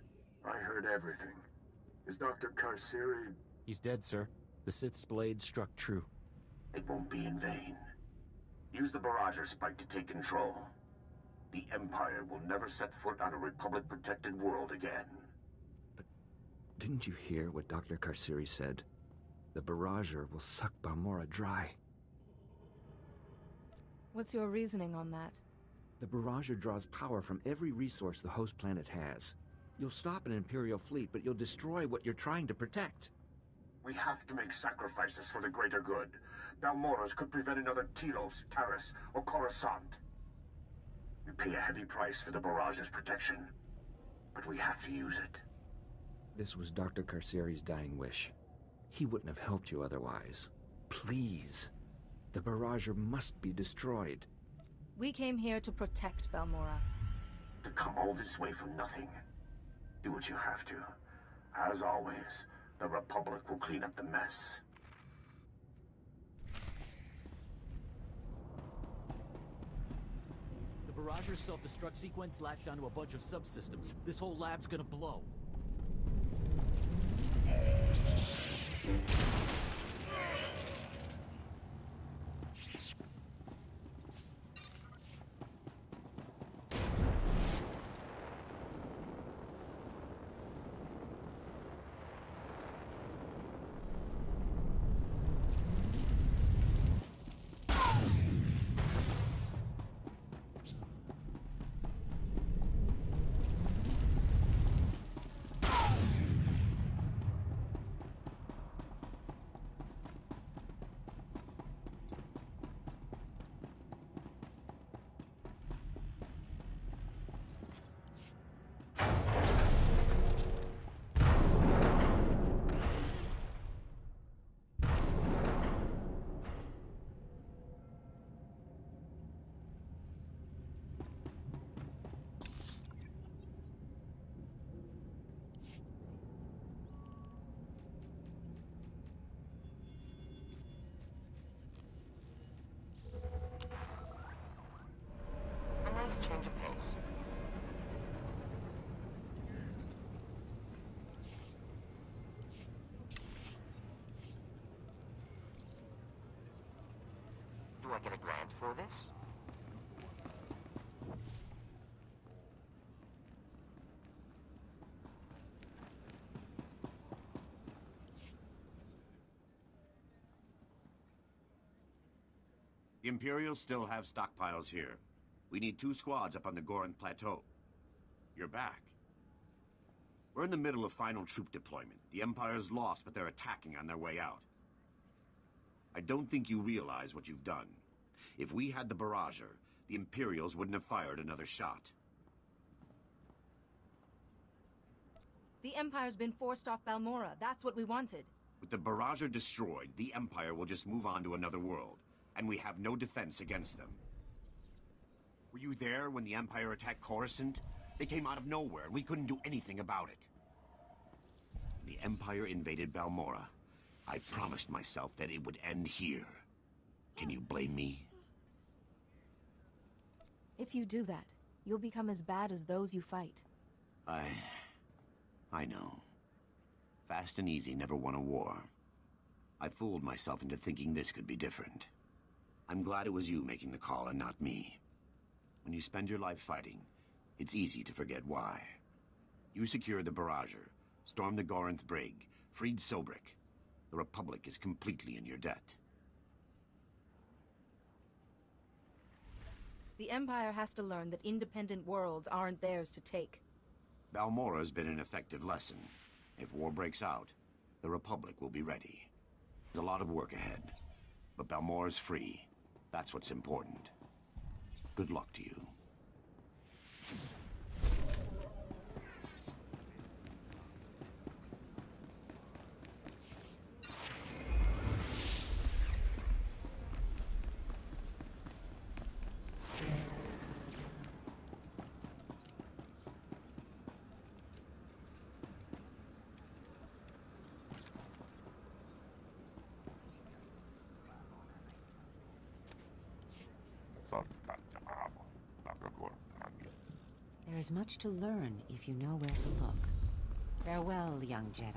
I heard everything. Is Dr. Karsiri... He's dead, sir. The Sith's blade struck true. It won't be in vain. Use the Barrager spike to take control. The Empire will never set foot on a Republic-protected world again. Didn't you hear what Dr. Karsiri said? The Barrager will suck Balmorra dry. What's your reasoning on that? The Barrager draws power from every resource the host planet has. You'll stop an Imperial fleet, but you'll destroy what you're trying to protect. We have to make sacrifices for the greater good. Balmorras could prevent another Telos, Taris, or Coruscant. We pay a heavy price for the Barrage's protection, but we have to use it. This was Dr. Carceri's dying wish. He wouldn't have helped you otherwise. Please. The barrager must be destroyed. We came here to protect Balmora. To come all this way for nothing. Do what you have to. As always, the Republic will clean up the mess. The barrager's self-destruct sequence latched onto a bunch of subsystems. This whole lab's gonna blow. Nice change of pace. Do I get a grant for this? The Imperials still have stockpiles here. We need 2 squads up on the Gorinth Plateau. You're back. We're in the middle of final troop deployment. The Empire's lost, but they're attacking on their way out. I don't think you realize what you've done. If we had the barrager, the Imperials wouldn't have fired another shot. The Empire's been forced off Balmora. That's what we wanted. With the barrager destroyed, the Empire will just move on to another world, and we have no defense against them. Were you there when the Empire attacked Coruscant? They came out of nowhere, and we couldn't do anything about it. The Empire invaded Balmora. I promised myself that it would end here. Can you blame me? If you do that, you'll become as bad as those you fight. I know. Fast and easy never won a war. I fooled myself into thinking this could be different. I'm glad it was you making the call and not me. When you spend your life fighting, it's easy to forget why. You secured the barrager, stormed the Gorinth Brig, freed Sobrik. The Republic is completely in your debt. The Empire has to learn that independent worlds aren't theirs to take. Balmora's been an effective lesson. If war breaks out, the Republic will be ready. There's a lot of work ahead, but Balmora's free. That's what's important. Good luck to you. There is much to learn if you know where to look. Farewell, young Jedi.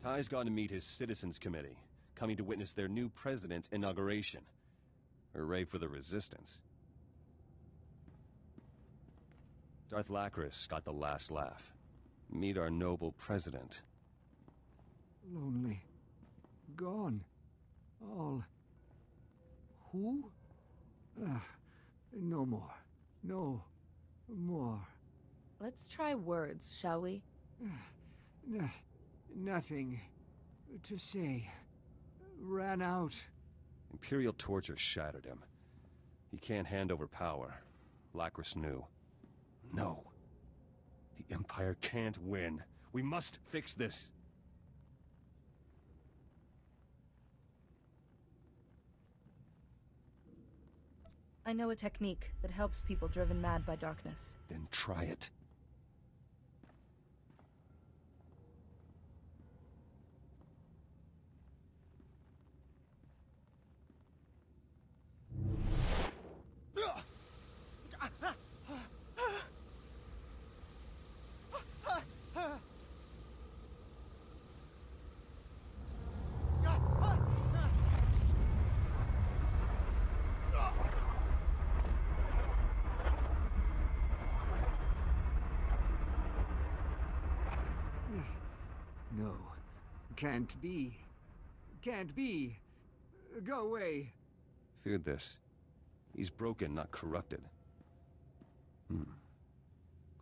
Ty's gone to meet his Citizens Committee, coming to witness their new president's inauguration. Hooray for the Resistance. Darth Lacris got the last laugh. Meet our noble president. Lonely. Gone. All. Who? No more. No more. Let's try words, shall we? Nothing to say. Ran out. Imperial torture shattered him. He can't hand over power. Lacris knew. No. The Empire can't win. We must fix this. I know a technique that helps people driven mad by darkness. Then try it. No. Can't be. Can't be. Go away. Feared this. He's broken, not corrupted.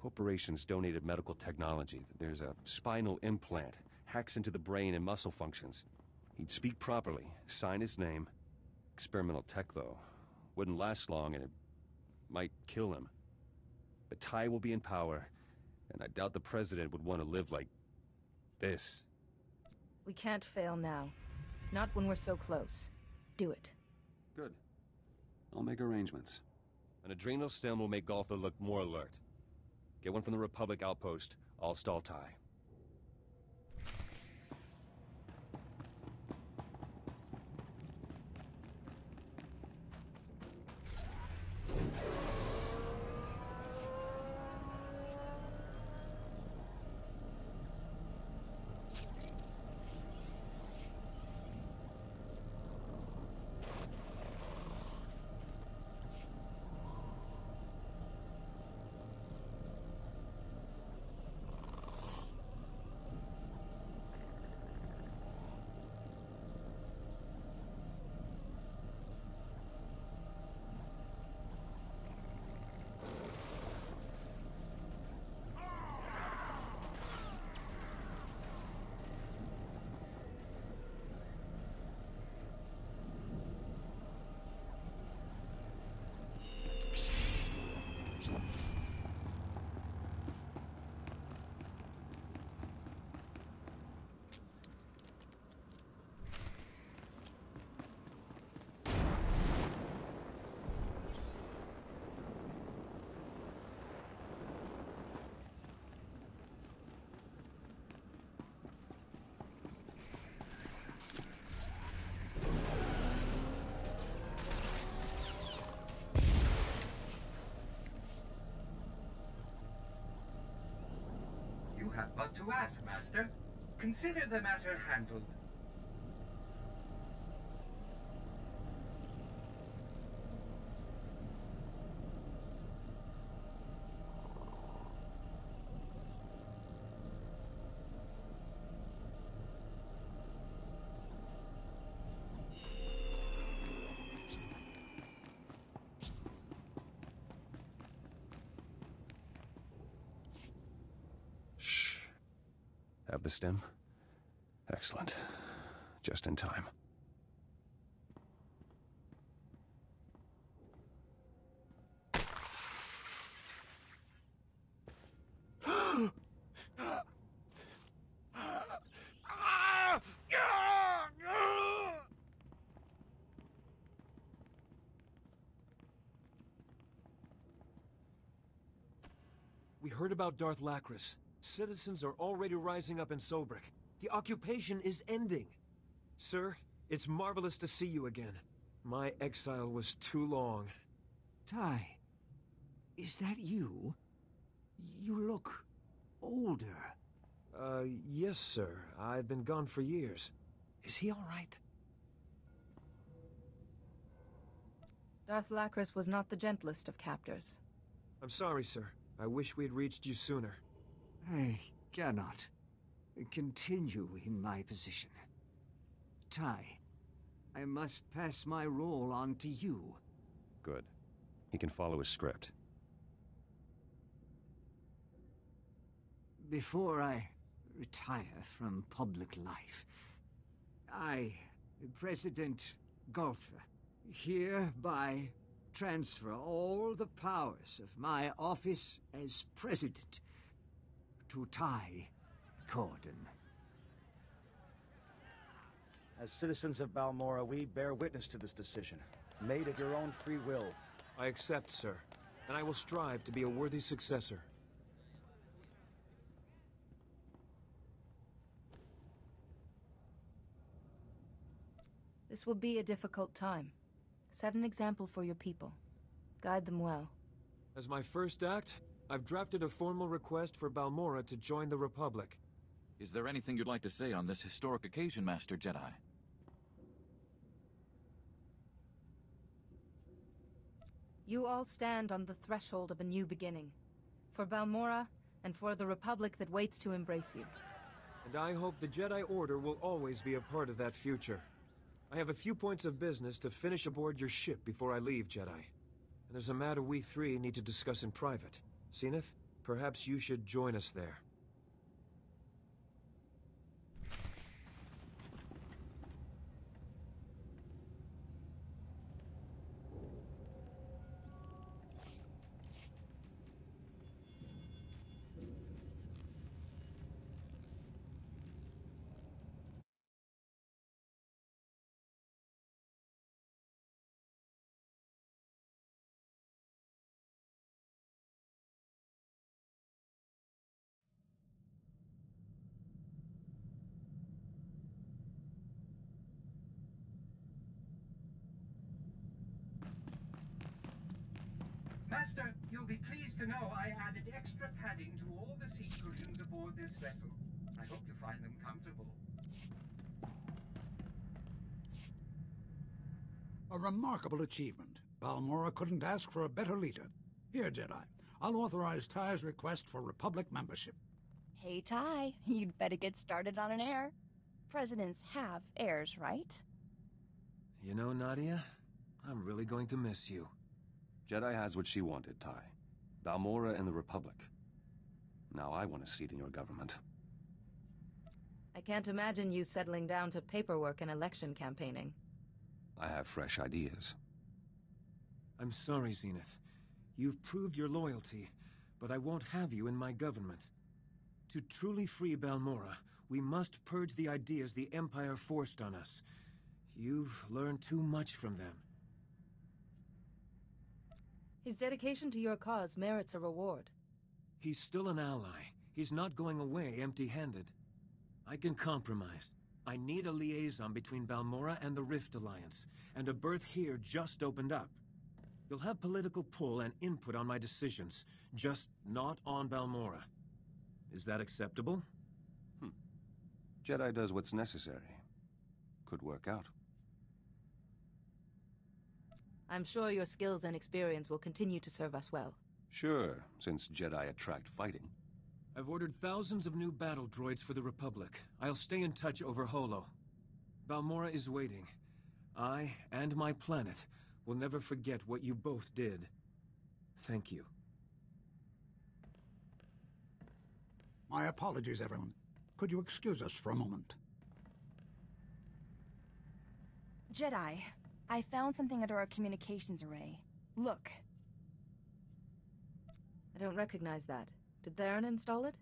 Corporations donated medical technology. There's a spinal implant. Hacks into the brain and muscle functions. He'd speak properly, sign his name. Experimental tech, though. Wouldn't last long, and it might kill him. But Ty will be in power, and I doubt the president would want to live like this. We can't fail now. Not when we're so close. Do it. Good. I'll make arrangements. An adrenal stem will make Goltha look more alert. Get one from the Republic outpost. I'll stall Ty. You have but to ask, Master. Consider the matter handled. Have the stem? Excellent. Just in time. We heard about Darth Lacris. Citizens are already rising up in Sobrik. The occupation is ending. Sir, it's marvelous to see you again. My exile was too long. Ty, is that you? You look older. Yes, sir. I've been gone for years. Is he all right? Darth Lacris was not the gentlest of captors. I'm sorry, sir. I wish we had reached you sooner. I cannot continue in my position. Ty, I must pass my role on to you. Good. He can follow his script. Before I retire from public life, I, President Golfer, hereby transfer all the powers of my office as president to Ty Corden. As citizens of Balmora, we bear witness to this decision, made of your own free will. I accept, sir, and I will strive to be a worthy successor. This will be a difficult time. Set an example for your people. Guide them well. As my first act, I've drafted a formal request for Balmora to join the Republic. Is there anything you'd like to say on this historic occasion, Master Jedi? You all stand on the threshold of a new beginning. For Balmora, and for the Republic that waits to embrace you. And I hope the Jedi Order will always be a part of that future. I have a few points of business to finish aboard your ship before I leave, Jedi. And there's a matter we three need to discuss in private. Zenith, perhaps you should join us there. Master, you'll be pleased to know I added extra padding to all the seat cushions aboard this vessel. I hope you find them comfortable. A remarkable achievement. Balmora couldn't ask for a better leader. Here, Jedi, I'll authorize Ty's request for Republic membership. Hey, Ty, you'd better get started on an heir. Presidents have heirs, right? You know, Nadia, I'm really going to miss you. Jedi has what she wanted, Ty. Balmora and the Republic. Now I want a seat in your government. I can't imagine you settling down to paperwork and election campaigning. I have fresh ideas. I'm sorry, Zenith. You've proved your loyalty, but I won't have you in my government. To truly free Balmora, we must purge the ideas the Empire forced on us. You've learned too much from them. His dedication to your cause merits a reward. He's still an ally. He's not going away empty-handed. I can compromise. I need a liaison between Balmora and the Rift Alliance, and a berth here just opened up. You'll have political pull and input on my decisions, just not on Balmora. Is that acceptable? Jedi does what's necessary. Could work out. I'm sure your skills and experience will continue to serve us well. Sure, since Jedi attract fighting. I've ordered thousands of new battle droids for the Republic. I'll stay in touch over Holo. Balmora is waiting. I and my planet will never forget what you both did. Thank you. My apologies, everyone. Could you excuse us for a moment? Jedi, I found something under our communications array. Look. I don't recognize that. Did Theron install it?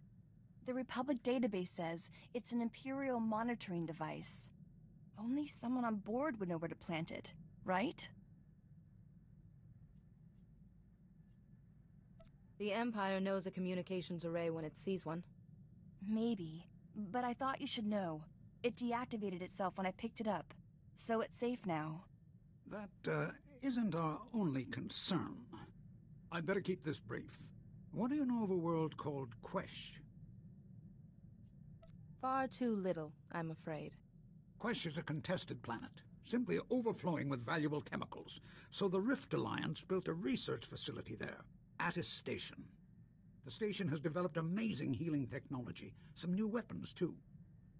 The Republic database says it's an Imperial monitoring device. Only someone on board would know where to plant it, right? The Empire knows a communications array when it sees one. Maybe, but I thought you should know. It deactivated itself when I picked it up, so it's safe now. That, isn't our only concern. I'd better keep this brief. What do you know of a world called Quesh? Far too little, I'm afraid. Quesh is a contested planet, simply overflowing with valuable chemicals, so the Rift Alliance built a research facility there, Attis Station. The station has developed amazing healing technology, some new weapons too.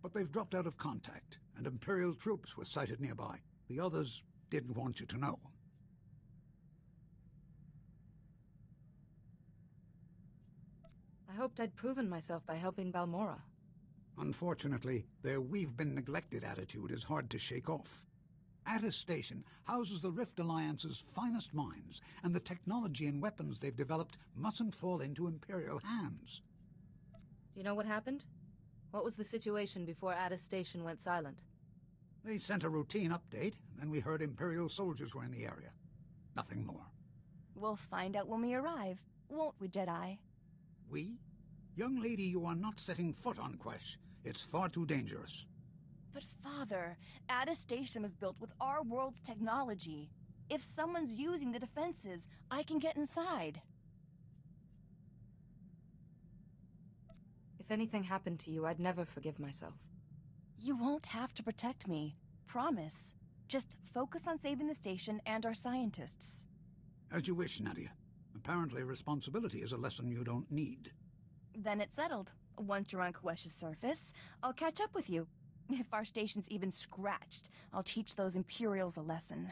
But they've dropped out of contact, and Imperial troops were sighted nearby. The others didn't want you to know. I hoped I'd proven myself by helping Balmora. Unfortunately, their we've-been-neglected attitude is hard to shake off. Attis Station houses the Rift Alliance's finest minds, and the technology and weapons they've developed mustn't fall into Imperial hands. Do you know what happened? What was the situation before Attis Station went silent? They sent a routine update, and then we heard Imperial soldiers were in the area. Nothing more. We'll find out when we arrive, won't we, Jedi? We? Young lady, you are not setting foot on Quesh. It's far too dangerous. But Father, Attis Station was built with our world's technology. If someone's using the defenses, I can get inside. If anything happened to you, I'd never forgive myself. You won't have to protect me. Promise. Just focus on saving the station and our scientists. As you wish, Nadia. Apparently, responsibility is a lesson you don't need. Then it's settled. Once you're on Quesh's surface, I'll catch up with you. If our station's even scratched, I'll teach those Imperials a lesson.